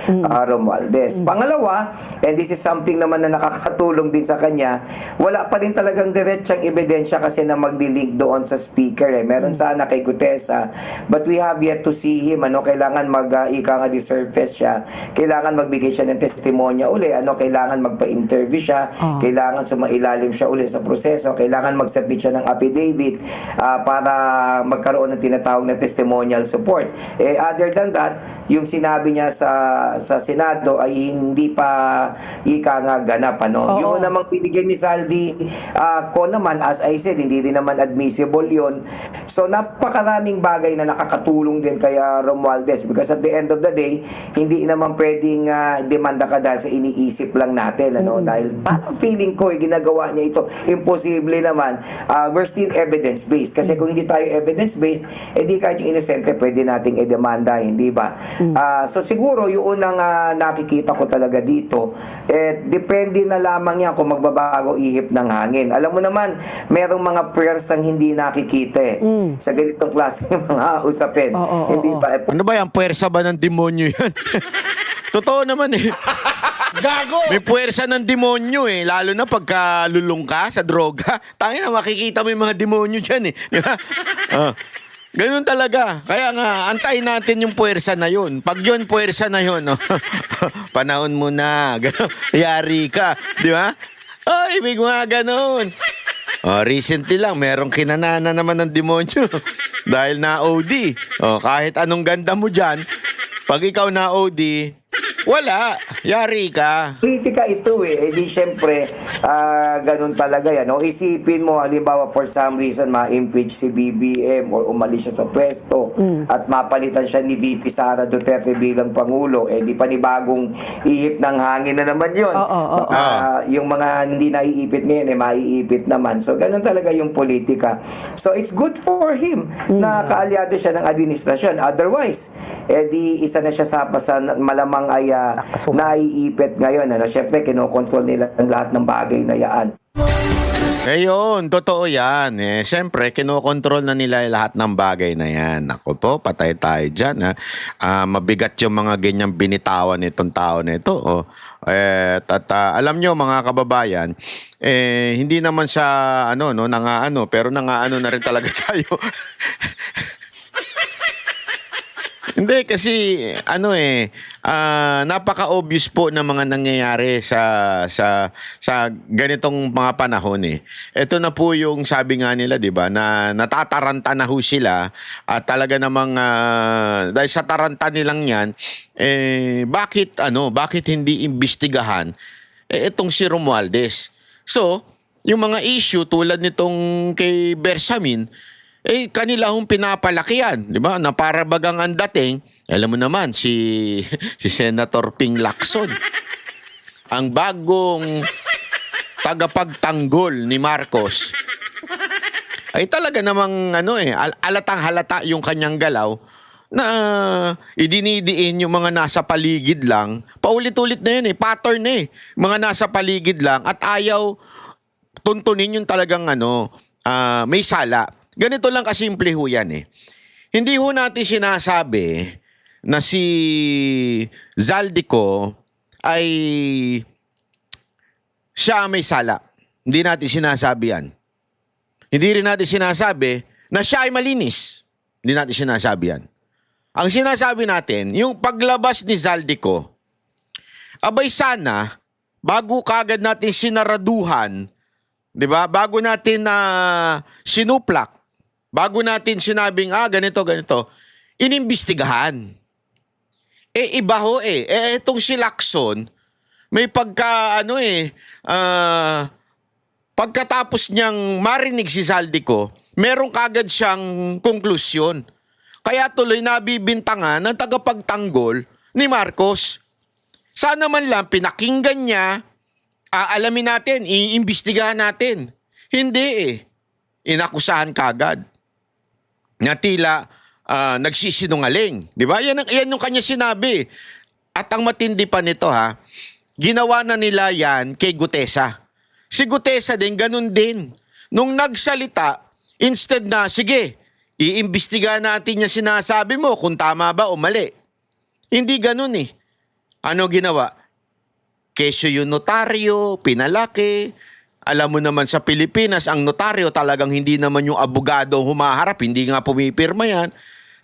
Romualdez. Pangalawa, and this is something naman na nakakatulong din sa kanya, wala pa rin talagang diretsang ebidensya kasi na magdi-link doon sa Speaker. Meron sana kay Gutesa, but we have yet to see him. Kailangan ika nga di-surface siya. Kailangan magbigay siya ng testimonya uli. Kailangan magpa-interview siya. Kailangan sumailalim siya uli sa proseso. Kailangan magsabit siya ng affidavit para magkaroon ng tinatawag na testimonial support. Other than that, yung sinabi niya sa Senado ay hindi pa ika nga ganap. Yung namang binigay ni Saldi ko naman, as I said, hindi rin naman admissible yun. So napakaraming bagay na nakakatulong din kaya Romualdez, because at the end of the day, hindi naman pwedeng demanda ka dahil sa iniisip lang natin. Dahil parang feeling ko ginagawa niya ito. Imposible naman. We're still evidence-based. Kasi kung hindi tayo evidence-based, di kahit yung inosente pwede nating i-demanda, hindi ba? So siguro, yung unang nakikita ko talaga dito, depende na lamang yan kung magbabago ihip ng hangin. Alam mo naman, merong mga puwersang hindi nakikita sa ganitong klase ng mga usapin. Hindi ba? Ano ba yan? Puwersa ba ng demonyo yan? Totoo naman Gago! May puwersa ng demonyo lalo na pagka lulong ka sa droga. Tangina na makikita mo yung mga demonyo dyan Di ba? Ganun talaga. Kaya nga, antayin natin yung puwersa na yun. Pag yun, puwersa na yun, panahon mo na. Ganun, yari ka. Di ba? Ibig mga ganun. Recently lang, merong kinanana naman ng demonyo. Dahil na-OD. Kahit anong ganda mo dyan, pag ikaw na-OD, wala. Yari ka. Politika ito di syempre, ganun talaga yan. Isipin mo, halimbawa for some reason, ma-impeach si BBM or umalis siya sa pwesto at mapalitan siya ni VP Sara Duterte bilang Pangulo, di panibagong ihip ng hangin na naman yun. Yung mga hindi naiipit ngayon, maiipit naman. So, ganun talaga yung politika. So, it's good for him na kaalyado siya ng administrasyon. Otherwise, di isa na siya sa malamang ay naiipit ngayon. Siyempre, kinokontrol nila ang lahat ng bagay na yaan. Ayun, totoo yan. Siyempre, kinokontrol na nila lahat ng bagay na yan. Ako po, patay tayo dyan. Mabigat yung mga ganyang binitawan nitong tao na ito. Alam nyo, mga kababayan, hindi naman sa pero nangaano na rin talaga tayo. Hindi kasi napaka-obvious po ng mga nangyayari sa ganitong mga panahon eh. Ito na po yung sabi nga nila, 'di ba, na natataranta na ho sila at talaga namang dahil sa taranta nilang 'yan, bakit hindi imbestigahan itong si Romualdez. So, yung mga issue tulad nitong kay Bersamin, kanila hong pinapalakihan, di ba? Na para bagang ang dating, alam mo naman, si Senator Ping Lacson, ang bagong tagapagtanggol ni Marcos, ay talaga namang alatang halata yung kanyang galaw na idinidiin yung mga nasa paligid lang. Paulit-ulit na yun pattern mga nasa paligid lang at ayaw tuntunin yung talagang may sala. Ganito lang kasimple ho yan Hindi ho natin sinasabi na si Zaldico ay siya may sala. Hindi natin sinasabi yan. Hindi rin natin sinasabi na siya ay malinis. Hindi natin sinasabi yan. Ang sinasabi natin, yung paglabas ni Zaldico, abay sana, bago kagad natin sinaraduhan, di ba? Bago natin sinuplak, bago natin sinabing, ganito, inimbestigahan. Iba ho itong si Lacson, may pagkatapos niyang marinig si Zaldico, meron kagad siyang konklusyon. Kaya tuloy nabibintangan ng tagapagtanggol ni Marcos. Sana man lang pinakinggan niya, alamin natin, iimbestigahan natin. Hindi inakusahan kagad na tila nagsisinungaling. Di ba? Yan yung kanya sinabi. At ang matindi pa nito ginawa na nila yan kay Gutesa. Si Gutesa din, ganun din. Nung nagsalita, instead na, sige, iimbestigahan natin yung sinasabi mo kung tama ba o mali. Hindi ganun Ano ginawa? Kesyo yung notaryo, pinalaki. Alam mo naman sa Pilipinas, ang notaryo talagang hindi naman yung abogado humaharap, hindi nga pumipirma yan.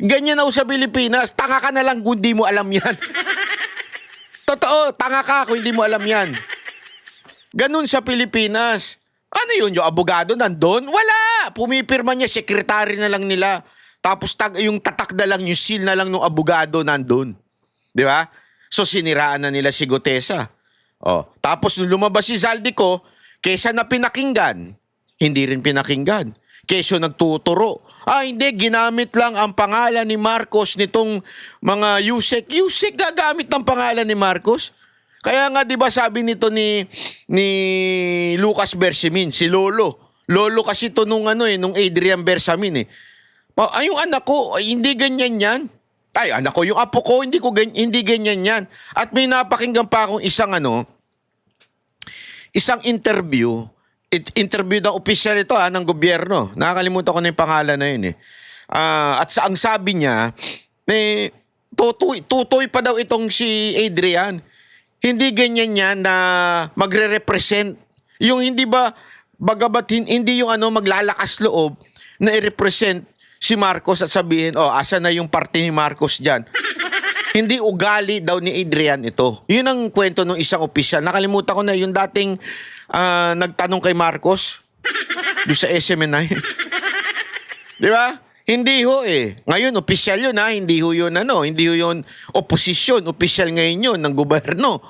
Ganyan na sa Pilipinas, tanga ka na lang kung hindi mo alam yan. Totoo, tanga ka kung hindi mo alam yan. Ganun sa Pilipinas. Ano yun, yung abogado nandun? Wala! Pumipirma niya, sekretary na lang nila. Tapos yung tatak na lang, yung seal na lang ng abogado nandun. Di ba? So siniraan na nila si Gutesa. Tapos nung lumabas si Zaldico, kesa na pinakinggan, hindi rin pinakinggan. Kesyo nagtuturo. Hindi, ginamit lang ang pangalan ni Marcos nitong mga Yusek. Yusek gagamit ng pangalan ni Marcos? Kaya nga 'di ba sabi nito ni Lucas Bersamin, si Lolo. Lolo kasi to nung Adrian Bersamin yung anak ko, hindi ganyan 'yan. Ay, anak ko, yung apo ko, hindi ganyan 'yan. At may napakinggan pa akong isang interview ng opisyal ito ng gobyerno. Nakakalimutan ko na yung pangalan na yun At ang sabi niya, tutoy pa daw itong si Adrian. Hindi ganyan yan na magre-represent. Yung hindi ba, bagabat hindi yung maglalakas loob na i-represent si Marcos at sabihin, asa na yung parte ni Marcos dyan. Hindi ugali daw ni Adrian ito. Yun ang kwento ng isang opisyal. Nakalimutan ko na yung dating nagtanong kay Marcos doon sa SMNI. Di ba? Hindi ho Ngayon, opisyal yun Hindi ho yun hindi ho yun oposisyon. Opisyal ngayon yun ng gobyerno.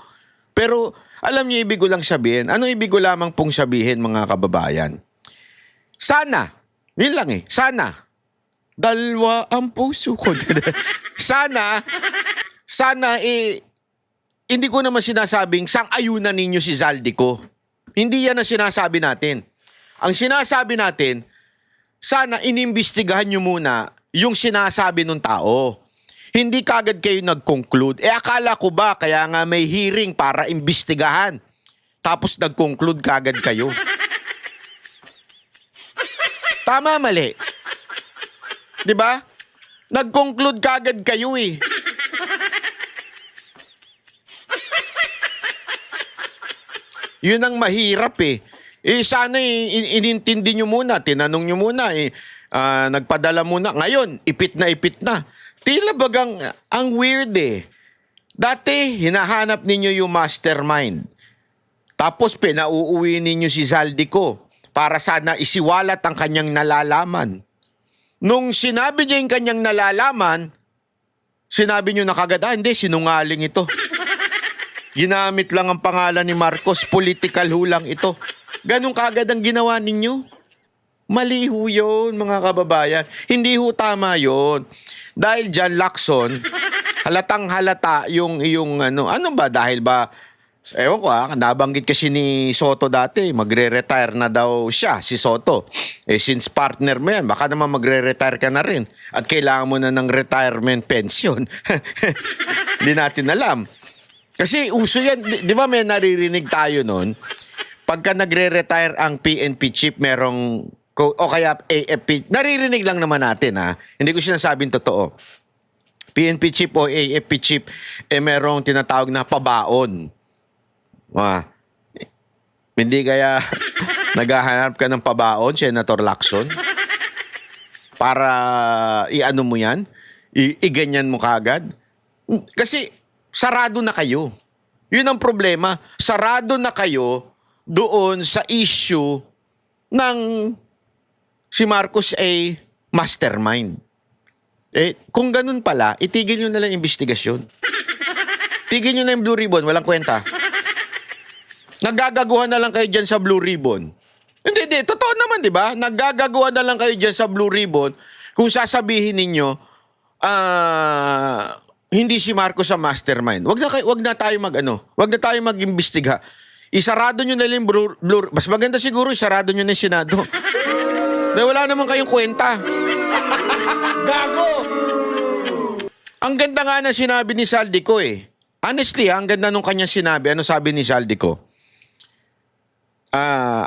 Pero alam niyo ibig ko lang sabihin. Ano ibig ko lamang pong sabihin mga kababayan? Sana. Yun lang Sana. Dalwa ang puso ko. Sana hindi ko naman sinasabing sang-ayunan ninyo si Zaldico. Hindi yan ang sinasabi natin. Ang sinasabi natin, sana inimbestigahan nyo muna yung sinasabi ng tao. Hindi kagad kayo nag-conclude. Akala ko ba kaya nga may hearing para imbestigahan. Tapos nag-conclude kagad kayo. Tama, mali. 'Di ba? Nag-conclude kagad kayo eh. Yun ang mahirap eh. Sana inintindi nyo muna, tinanong nyo muna nagpadala muna. Ngayon, ipit na. Tila bagang ang weird eh. Dati, hinahanap ninyo yung mastermind. Tapos pinauuwi ninyo si Zaldico para sana isiwalat ang kanyang nalalaman. Nung sinabi niya yung kanyang nalalaman, sinabi niyo na kagad, hindi, sinungaling ito. Ginamit lang ang pangalan ni Marcos, political hulang ito. Ganun kagad ang ginawa ninyo. Mali ho yun, mga kababayan. Hindi ho tama yun. Dahil dyan, Lacson, halatang halata yung iyong ano ba, dahil ba, ewan ko nabanggit kasi ni Soto dati, magre-retire na daw siya, si Soto. Since partner mo yan, baka naman magre-retire ka na rin. At kailangan mo na ng retirement pension. Hindi natin alam. Kasi uso yan, di ba may naririnig tayo noon? Pagka nagre-retire ang PNP chief, merong, o kaya AFP, naririnig lang naman natin Hindi ko sinasabing totoo. PNP chief o AFP chief, merong tinatawag na pabaon. Hindi kaya naghahanap ka ng pabaon, Senator Lacson? Para i-ano mo yan? I-ganyan mo kagad? Kasi sarado na kayo. Yun ang problema. Sarado na kayo doon sa issue ng si Marcos ay mastermind. Kung ganun pala, itigil nyo na lang investigasyon. Tigil nyo na yung Blue Ribbon, walang kwenta. Naggagaguhan na lang kayo dyan sa Blue Ribbon. Hindi. Totoo naman, di ba? Naggagaguhan na lang kayo dyan sa Blue Ribbon kung sasabihin ninyo, hindi si Marcos ang mastermind. Wag na tayo mag-imbestiga. Isarado nyo na lang yung mas maganda siguro, isarado nyo na yung Senado. Dahil wala naman kayong kwenta. Gago! Ang ganda nga na sinabi ni Zaldico eh. Honestly, ang ganda nung kanyang sinabi. Ano sabi ni Zaldico?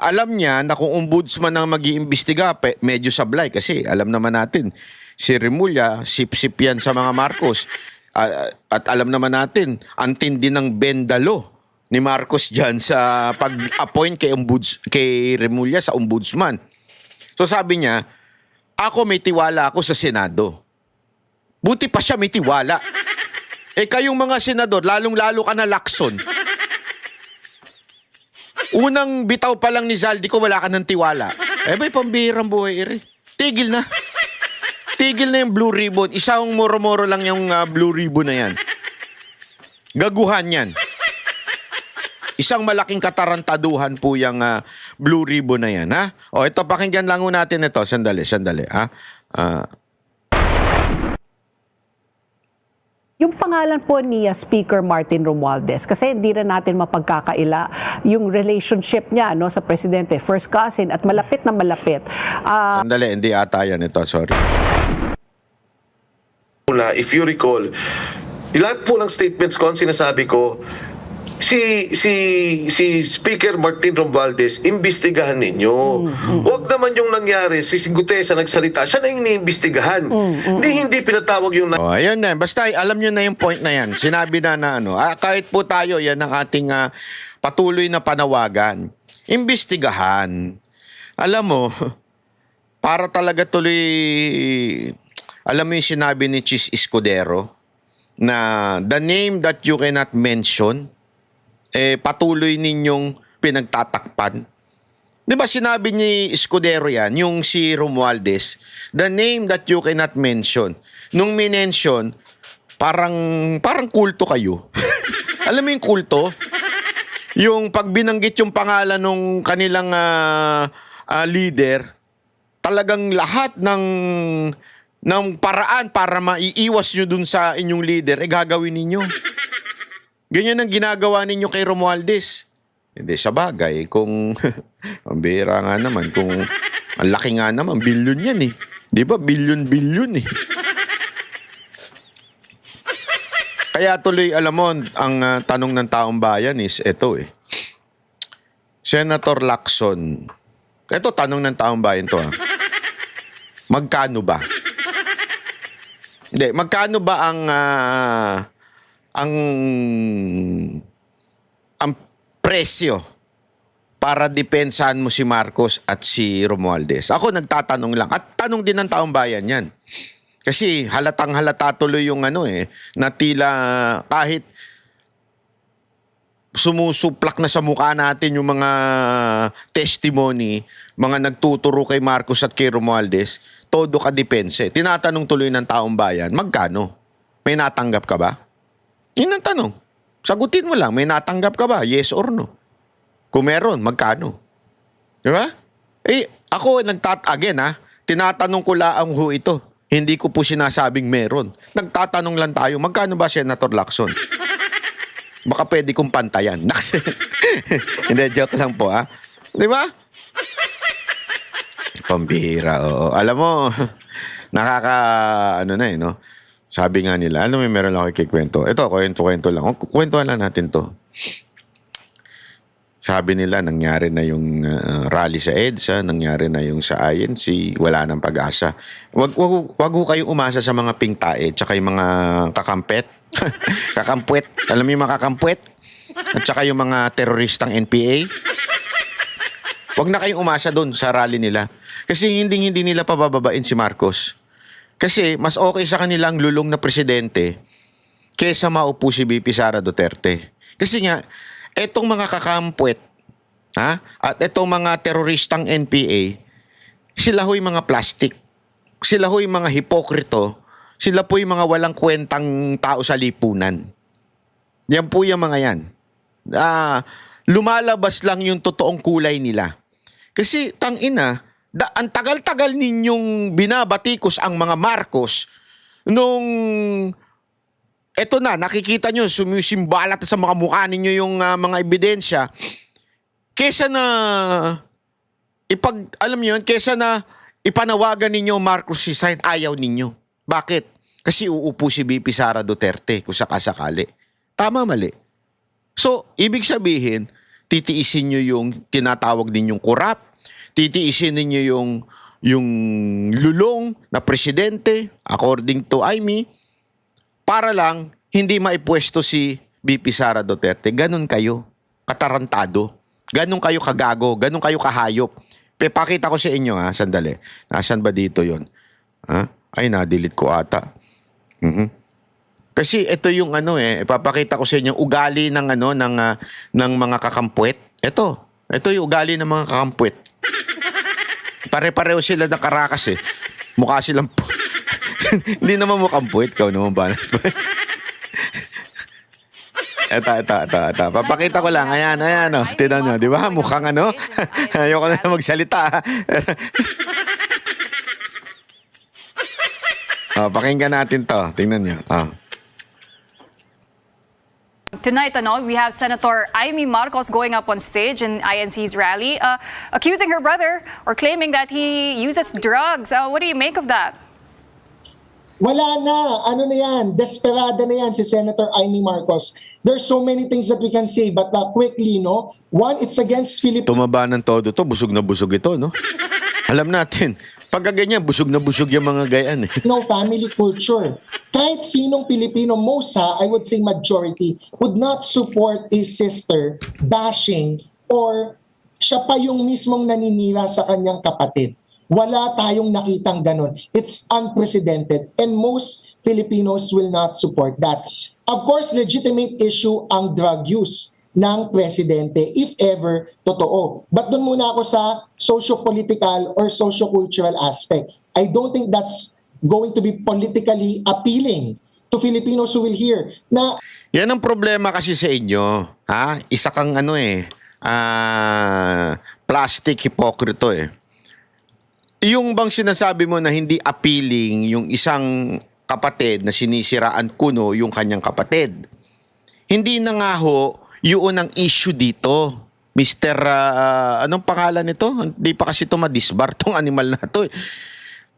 Alam niya na kung ombudsman ang mag-iimbestiga, medyo sablay kasi alam naman natin, si Remulla, sip-sip yan sa mga Marcos. At alam naman natin, ang tindi ng bendalo ni Marcos dyan sa pag-appoint kay Remulla sa ombudsman. So sabi niya, ako may tiwala ako sa Senado. Buti pa siya may tiwala. Kayong mga senador, lalong-lalo ka na Lacson. Unang bitaw pa lang ni Zaldico, wala ka ng tiwala. May pambihirang buhay ere. Tigil na. Tigil na yung Blue Ribbon. Isang moro-moro lang yung Blue Ribbon na yan. Gaguhan yan. Isang malaking katarantaduhan po yung Blue Ribbon na yan. O ito, pakinggan lang natin ito. Sandali. Yung pangalan po ni Speaker Martin Romualdez, kasi hindi na natin mapagkakaila yung relationship niya sa presidente, first cousin at malapit na malapit. Sandali, hindi ata yan ito. Sorry. If you recall, lahat po ng statements ko, ang sinasabi ko, si Speaker Martin Romualdez, imbestigahan ninyo. Huwag naman yung nangyari, si Gutesa nagsalita, siya na yung iniimbestigahan. Hindi pinatawag yung... Ayun na. Basta alam nyo na yung point na yan. Sinabi na kahit po tayo, yan ang ating patuloy na panawagan. Imbestigahan. Alam mo, para talaga tuloy... Alam mo yung sinabi ni Chis Escudero na the name that you cannot mention, patuloy ninyong pinagtatakpan. Di ba sinabi ni Escudero yan, yung si Romualdez, the name that you cannot mention. Nung minention, parang kulto kayo. Alam mo yung kulto? Yung pag binanggit yung pangalan ng kanilang leader, talagang lahat ng paraan para maiiwas nyo dun sa inyong leader, gagawin ninyo. Ganyan ang ginagawa ninyo kay Romualdez. Hindi, sa bagay, kung ang bihira nga naman, kung ang laki nga naman, bilyon yan eh. Di ba? Bilyon eh. Kaya tuloy, alam mo, ang tanong ng taong bayan is ito eh. Senator Lacson. Ito, tanong ng taong bayan to Magkano ba? Hindi, magkano ba ang presyo para depensahan mo si Marcos at si Romualdez? Ako nagtatanong lang. At tanong din ng taong bayan yan. Kasi halatang halata tuloy yung na tila kahit sumusuplak na sa mukha natin yung mga testimony, mga nagtuturo kay Marcos at kay Romualdez, todo ka depense. Tinatanong tuloy ng taong bayan, magkano? May natanggap ka ba? Yun ang tanong. Sagutin mo lang, may natanggap ka ba? Yes or no? Kung meron, magkano? Di ba? Ako, tinatanong ko lang ho ito. Hindi ko po sinasabing meron. Nagtatanong lang tayo, magkano ba Senator Lacson? Baka pwede kong pantayan. Hindi, joke lang po, ha? Di ba? Pambihira, oo. Alam mo, no? Sabi nga nila, may meron lang ako ikikwento. Ito, kwento lang. Kwentuhan lang natin to. Sabi nila, nangyari na yung rally sa EDSA, nangyari na yung sa INC, wala nang pag-asa. Wag ho kayong umasa sa mga pingtae, tsaka yung mga kakampet. Kakampwet. Alam mo yung mga kakampwet? At saka yung mga teroristang NPA. Huwag na kayong umasa doon sa rally nila. Kasi hindi nila pabababain si Marcos. Kasi mas okay sa kanilang lulong na presidente kesa maupo si BP Sara Duterte. Kasi nga, etong mga kakampwet, at etong mga teroristang NPA, sila ho'y mga plastic. Sila ho'y mga hipokrito. Sila po yung mga walang kwentang tao sa lipunan. Yan po yung mga yan. Lumalabas lang yung totoong kulay nila. Kasi tangina, ang tagal-tagal ninyong binabatikos ang mga Marcos nung eto na, nakikita nyo, sumisimbalat sa mga mukha ninyo yung mga ebidensya. Kesa na kesa na ipanawagan ninyo Marcos resign, ayaw ninyo. Bakit? Kasi uupo si BP Sara Duterte kung sakasakali. Tama, mali. So, ibig sabihin, titiisin nyo yung tinatawag ninyong korap, titiisin ninyo yung lulong na presidente, according to Amy, para lang hindi maipwesto si BP Sara Duterte. Ganon kayo, katarantado. Ganon kayo kagago, ganon kayo kahayop. Pakita ko sa inyo, sandali. Nasaan ba dito yon? Ay, na-delete ko ata. Kasi ito yung ipapakita ko sa inyo ugali ng ng mga kakampwet. Ito yung ugali ng mga kakampwet. Pare-pareho sila ng karakas eh. Mukha silang hindi naman mukhang puwet, ikaw naman ba? Ito. Papakita ko lang. Ayan, Tignan nyo, di ba? Mukhang ayoko na magsalita. Pakinggan natin to. Tingnan nyo. Tonight, we have Senator Amy Marcos going up on stage in INC's rally, accusing her brother or claiming that he uses drugs. What do you make of that? Wala na. Ano na yan? Desperada na yan si Senator Amy Marcos. There's so many things that we can say, but quickly, no? One, it's against Philippines. Tumaba ng todo to. Busog na busog ito, no? Alam natin. Pagka ganyan, busog na busog yung mga gayan eh. No family culture. Kahit sinong Pilipino, most I would say majority, would not support a sister bashing or siya pa yung mismong naninira sa kanyang kapatid. Wala tayong nakitang ganon. It's unprecedented and most Filipinos will not support that. Of course, legitimate issue ang drug use ng presidente if ever totoo. But doon muna ako sa socio-political or socio-cultural aspect. I don't think that's going to be politically appealing to Filipinos who will hear na yan ang problema kasi sa inyo. Isa kang plastic hipokrito eh. Yung bang sinasabi mo na hindi appealing yung isang kapatid na sinisiraan kuno yung kanyang kapatid. Hindi na nga ho yun ang issue dito. Mr. Anong pangalan nito? Hindi pa kasi ito madisbar tong animal na to.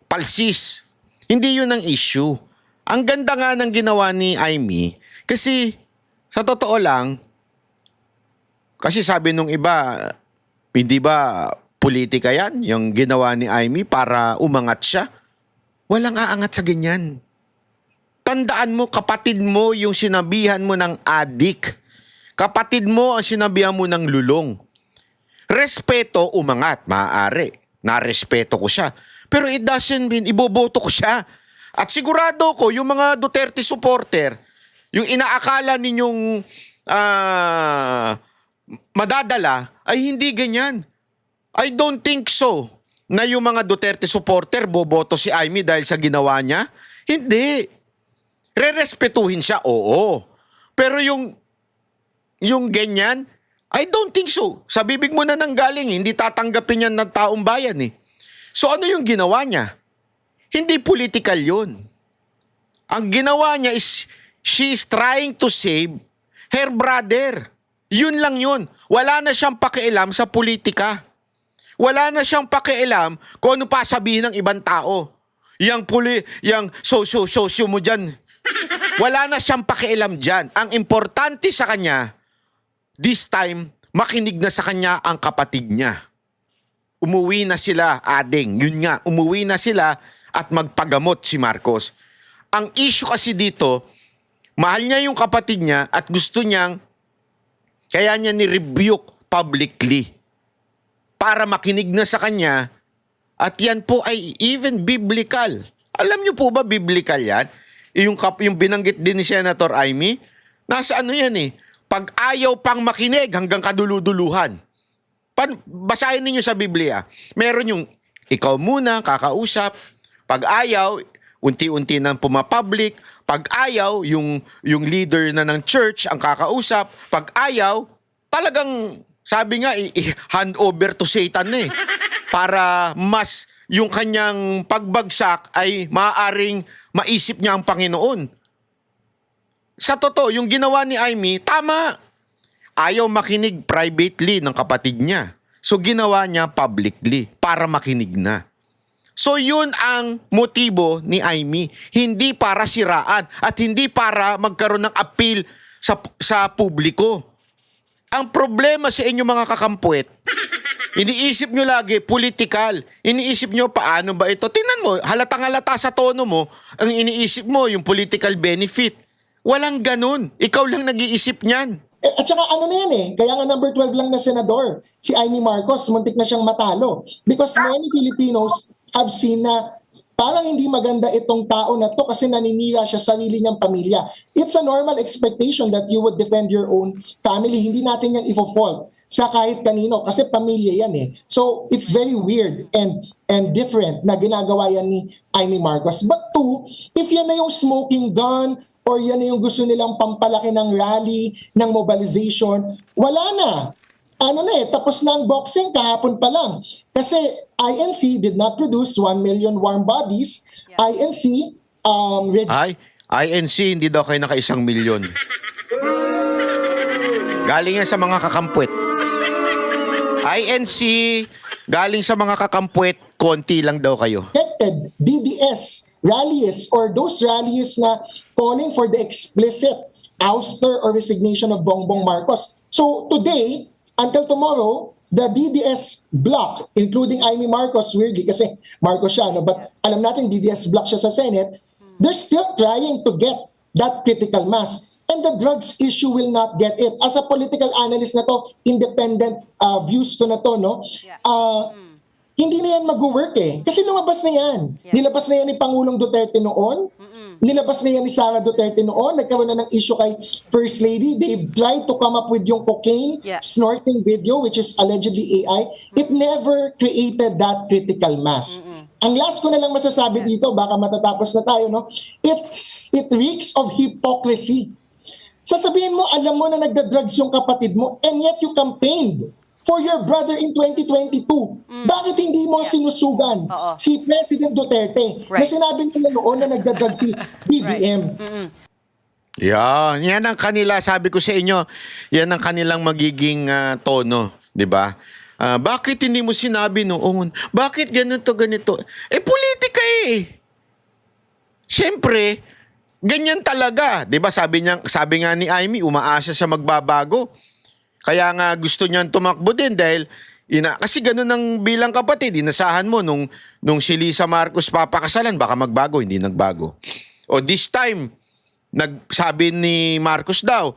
Palsis. Hindi yun ang issue. Ang ganda nga ng ginawa ni Amy kasi sa totoo lang, kasi sabi nung iba, hindi ba politika yan? Yung ginawa ni Amy para umangat siya? Walang aangat sa ganyan. Tandaan mo, kapatid mo yung sinabihan mo ng adik. Kapatid mo ang sinabihan mo ng lulong. Respeto, umangat, maaari. Narespeto ko siya. Pero it doesn't mean iboboto ko siya. At sigurado ko, yung mga Duterte supporter, yung inaakala ninyong madadala, ay hindi ganyan. I don't think so na yung mga Duterte supporter boboto si Amy dahil sa ginawa niya. Hindi. Rerespetuhin siya, oo. Pero yung ganyan, I don't think so. Sa bibig mo na nanggaling, hindi tatanggapin yan ng taong bayan eh. So ano yung ginawa niya? Hindi political yun. Ang ginawa niya is she's trying to save her brother. Yun lang yun. Wala na siyang pakialam sa politika. Wala na siyang pakialam kung ano pa sabihin ng ibang tao. Yang sosyo mo dyan. Wala na siyang pakialam dyan. Ang importante sa kanya, this time, makinig na sa kanya ang kapatid niya. Umuwi na sila, ading. Yun nga, umuwi na sila at magpagamot si Marcos. Ang issue kasi dito, mahal niya yung kapatid niya at gusto niyang, kaya niya ni-rebuke publicly para makinig na sa kanya. At yan po ay even biblical. Alam niyo po ba biblical yan? Yung binanggit din ni Senator Amy, nasa ano yan eh, pag ayaw pang makinig hanggang kaduluduluhan. Basahin ninyo sa Biblia. Meron yung ikaw muna, kakausap. Pag ayaw, unti-unti nang pumapublic. Pag ayaw, yung leader na ng church ang kakausap. Pag ayaw, talagang sabi nga, hand over to Satan na eh. Para mas yung kanyang pagbagsak ay maaaring maisip niya ang Panginoon. Sa totoo, yung ginawa ni Amy, tama. Ayaw makinig privately ng kapatid niya. So ginawa niya publicly para makinig na. So yun ang motibo ni Amy. Hindi para siraan at hindi para magkaroon ng appeal sa publiko. Ang problema sa inyo mga kakampuet, iniisip nyo lagi, political. Iniisip nyo, paano ba ito? Tingnan mo, halatang-halata sa tono mo, ang iniisip mo, yung political benefit. Walang ganun. Ikaw lang nag-iisip niyan. At saka ano na yan eh, kaya nga number 12 lang na senador, si Amy Marcos, muntik na siyang matalo. Because many Filipinos have seen na parang hindi maganda itong tao na to kasi naninira siya sa sarili niyang pamilya. It's a normal expectation that you would defend your own family. Hindi natin yan ifo-fault sa kahit kanino kasi pamilya yan eh. So it's very weird and different na ginagawa yan ni Amy Marcos. But two, if yan na yung smoking gun or yan na yung gusto nilang pampalaki ng rally, ng mobilization, wala na. Ano na eh, tapos na ang boxing kahapon pa lang. Kasi INC did not produce 1 million warm bodies. INC, INC, hindi daw kayo naka 1 milyon. Galing yan sa mga kakampwet. INC, galing sa mga kakampwet, konti lang daw kayo. Protected DDS rallies or those rallies na calling for the explicit ouster or resignation of Bongbong Marcos. So today, until tomorrow, the DDS bloc, including Amy Marcos, weirdly, kasi Marcos siya, no? But alam natin DDS bloc siya sa Senate, they're still trying to get that critical mass. And the drugs issue will not get it. As a political analyst na to, independent views ko na to, no? Hindi na yan mag-work eh. Kasi lumabas na yan. Nilabas na yan ni Pangulong Duterte noon. Nilabas na yan ni Sara Duterte noon. Nagkaroon na ng issue kay First Lady. They've tried to come up with yung cocaine snorting video, which is allegedly AI. It never created that critical mass. Ang last ko na lang masasabi dito, baka matatapos na tayo, no? It reeks of hypocrisy. Sasabihin mo, alam mo na nagda-drugs yung kapatid mo, and yet you campaigned for your brother in 2022. Bakit hindi mo sinusugan si President Duterte na sinabi niya noon na nagda-drugs si BBM? Yan ang kanila, sabi ko sa inyo, yan ang kanilang magiging tono, di ba? Bakit hindi mo sinabi noon? Bakit ganito? Politika eh. Siyempre, ganyan talaga. 'Di ba sabi nga ni Amy, umaasa siya magbabago. Kaya nga gusto niyang tumakbo din dahil Kasi ganun ang bilang kapatid, inasahan mo nung si Lisa Marcos papakasalan, baka magbago, hindi nagbago. O this time, sabi ni Marcos daw,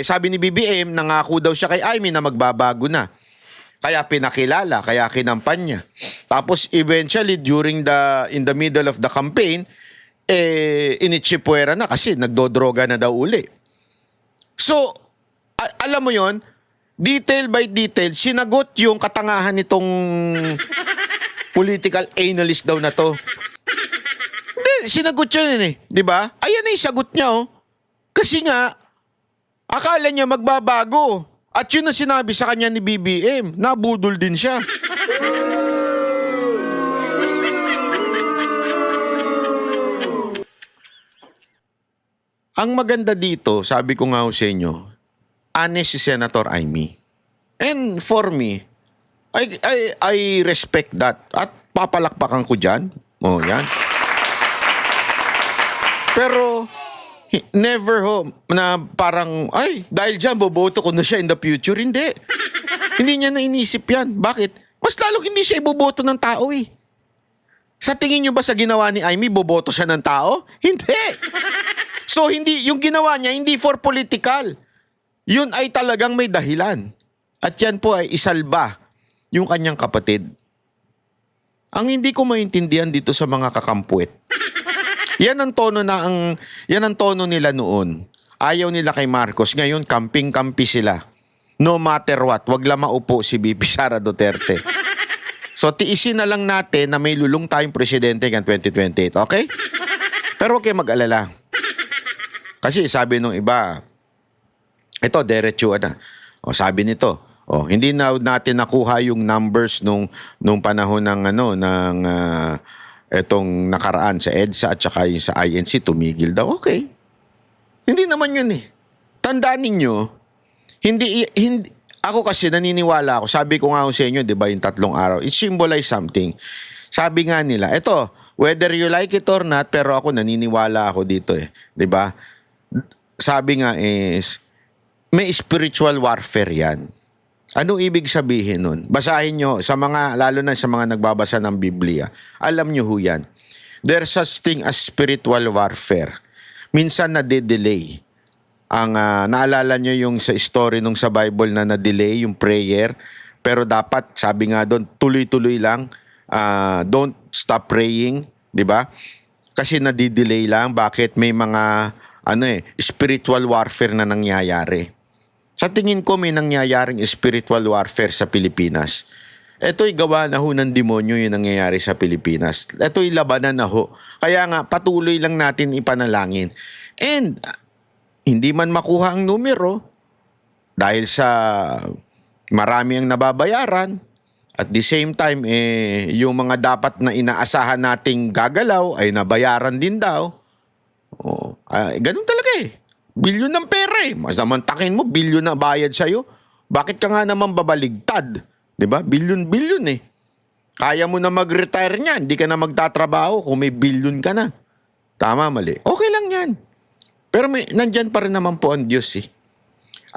sabi ni BBM, nangako daw siya kay Amy na magbabago na. Kaya pinakilala, kaya kinampanya. Tapos eventually, in the middle of the campaign, initsipwera na kasi nagdodroga na daw uli. So, alam mo yon, detail by detail, sinagot yung katangahan nitong political analyst daw na to. Hindi, sinagot yun eh. Di ba? Ayan na yung sagot niya oh. Kasi nga, akala niya magbabago. At yun ang sinabi sa kanya ni BBM. Nabudol din siya. Ang maganda dito, sabi ko nga ho sa inyo, honest si Senator Amy. And for me, I respect that. At papalakpakan ko dyan. Oh, yan. Pero, never ho, na parang, dahil dyan, boboto ko na siya in the future. Hindi. Hindi niya na inisip yan. Bakit? Mas lalong hindi siya iboboto ng tao eh. Sa tingin niyo ba sa ginawa ni Amy, boboto siya ng tao? Hindi. So, yung ginawa niya, hindi for political. Yun ay talagang may dahilan. At yan po ay isalba yung kanyang kapatid. Ang hindi ko maintindihan dito sa mga kakampuet, yan ang tono nila noon. Ayaw nila kay Marcos. Ngayon, kamping-kampi sila. No matter what, wag lang maupo si BP Sara Duterte. So, tiisin na lang natin na may lulong tayong presidente ng 2028, okay? Pero huwag kayo mag-alala. Kasi sabi nung iba, ito, diretso na. O, sabi nito, hindi na natin nakuha yung numbers nung panahon ng etong nakaraan sa EDSA at saka yung sa INC, tumigil daw. Okay. Hindi naman yun eh. Tandaan ninyo, hindi, ako kasi naniniwala ako, sabi ko nga sa inyo, di ba, yung 3 araw, it symbolize something. Sabi nga nila, ito, whether you like it or not, pero ako naniniwala ako dito eh. Di ba? Sabi nga is, may spiritual warfare yan. Ano ibig sabihin nun? Basahin nyo, lalo na sa mga nagbabasa ng Biblia. Alam nyo ho yan. There's such thing as spiritual warfare. Minsan na-delay. Naalala nyo yung sa story nung sa Bible na na-delay yung prayer. Pero dapat, sabi nga doon, tuloy-tuloy lang. Don't stop praying. Di ba? Kasi na-delay lang. Bakit? May mga spiritual warfare na nangyayari. Sa tingin ko may nangyayaring spiritual warfare sa Pilipinas. Ito'y gawa na ho ng demonyo yung nangyayari sa Pilipinas. Ito'y labanan na ho. Kaya nga, patuloy lang natin ipanalangin. And, hindi man makuha ang numero, dahil sa marami ang nababayaran, at the same time, yung mga dapat na inaasahan nating gagalaw ay nabayaran din daw. Ganun talaga eh. Bilyon ng pera eh. Mas naman takin mo, bilyon na bayad sa'yo. Bakit ka nga naman babaligtad? Diba? Bilyon eh. Kaya mo na mag-retire niyan. Hindi ka na magtatrabaho kung may bilyon ka na. Tama, mali. Okay lang yan. Pero nandyan pa rin naman po ang Diyos eh.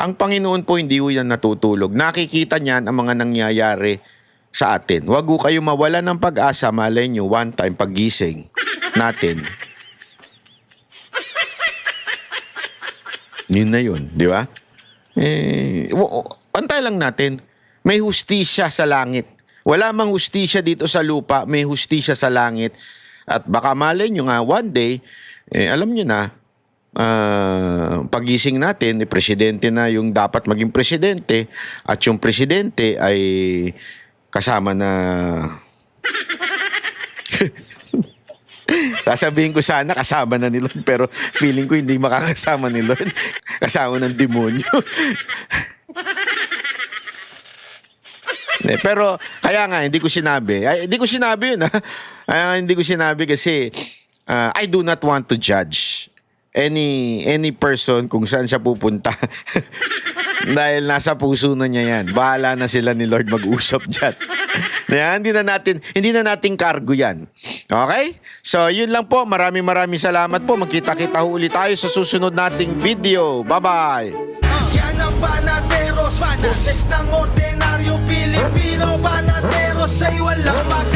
Ang Panginoon po hindi ho yan natutulog. Nakikita niyan ang mga nangyayari sa atin. Huwag ho kayo mawala ng pag-asa. Malay nyo, one time paggising natin. Yun na yun, di ba? Antay lang natin. May hustisya sa langit. Wala mang hustisya dito sa lupa, may hustisya sa langit. At baka malay nyo nga, one day, alam nyo na, pagising natin, presidente na yung dapat maging presidente, at yung presidente ay kasama na... Sasabihin ko sana kasama na ni Lord, pero feeling ko hindi makakasama ni Lord. Kasama ng demonyo. Pero kaya nga hindi ko sinabi. Hindi ko sinabi yun. Hindi ko sinabi kasi I do not want to judge any person kung saan siya pupunta. Dahil nasa puso na niya yan. Bahala na sila ni Lord mag-usap dyan. Hindi na natin cargo yan. Okay? So, yun lang po. Maraming salamat po. Magkita-kita ulit tayo sa susunod nating video. Bye-bye! Yan ang banateros, boses ng ordinaryo. Ordinaryong Pilipino, panatero sa'y walang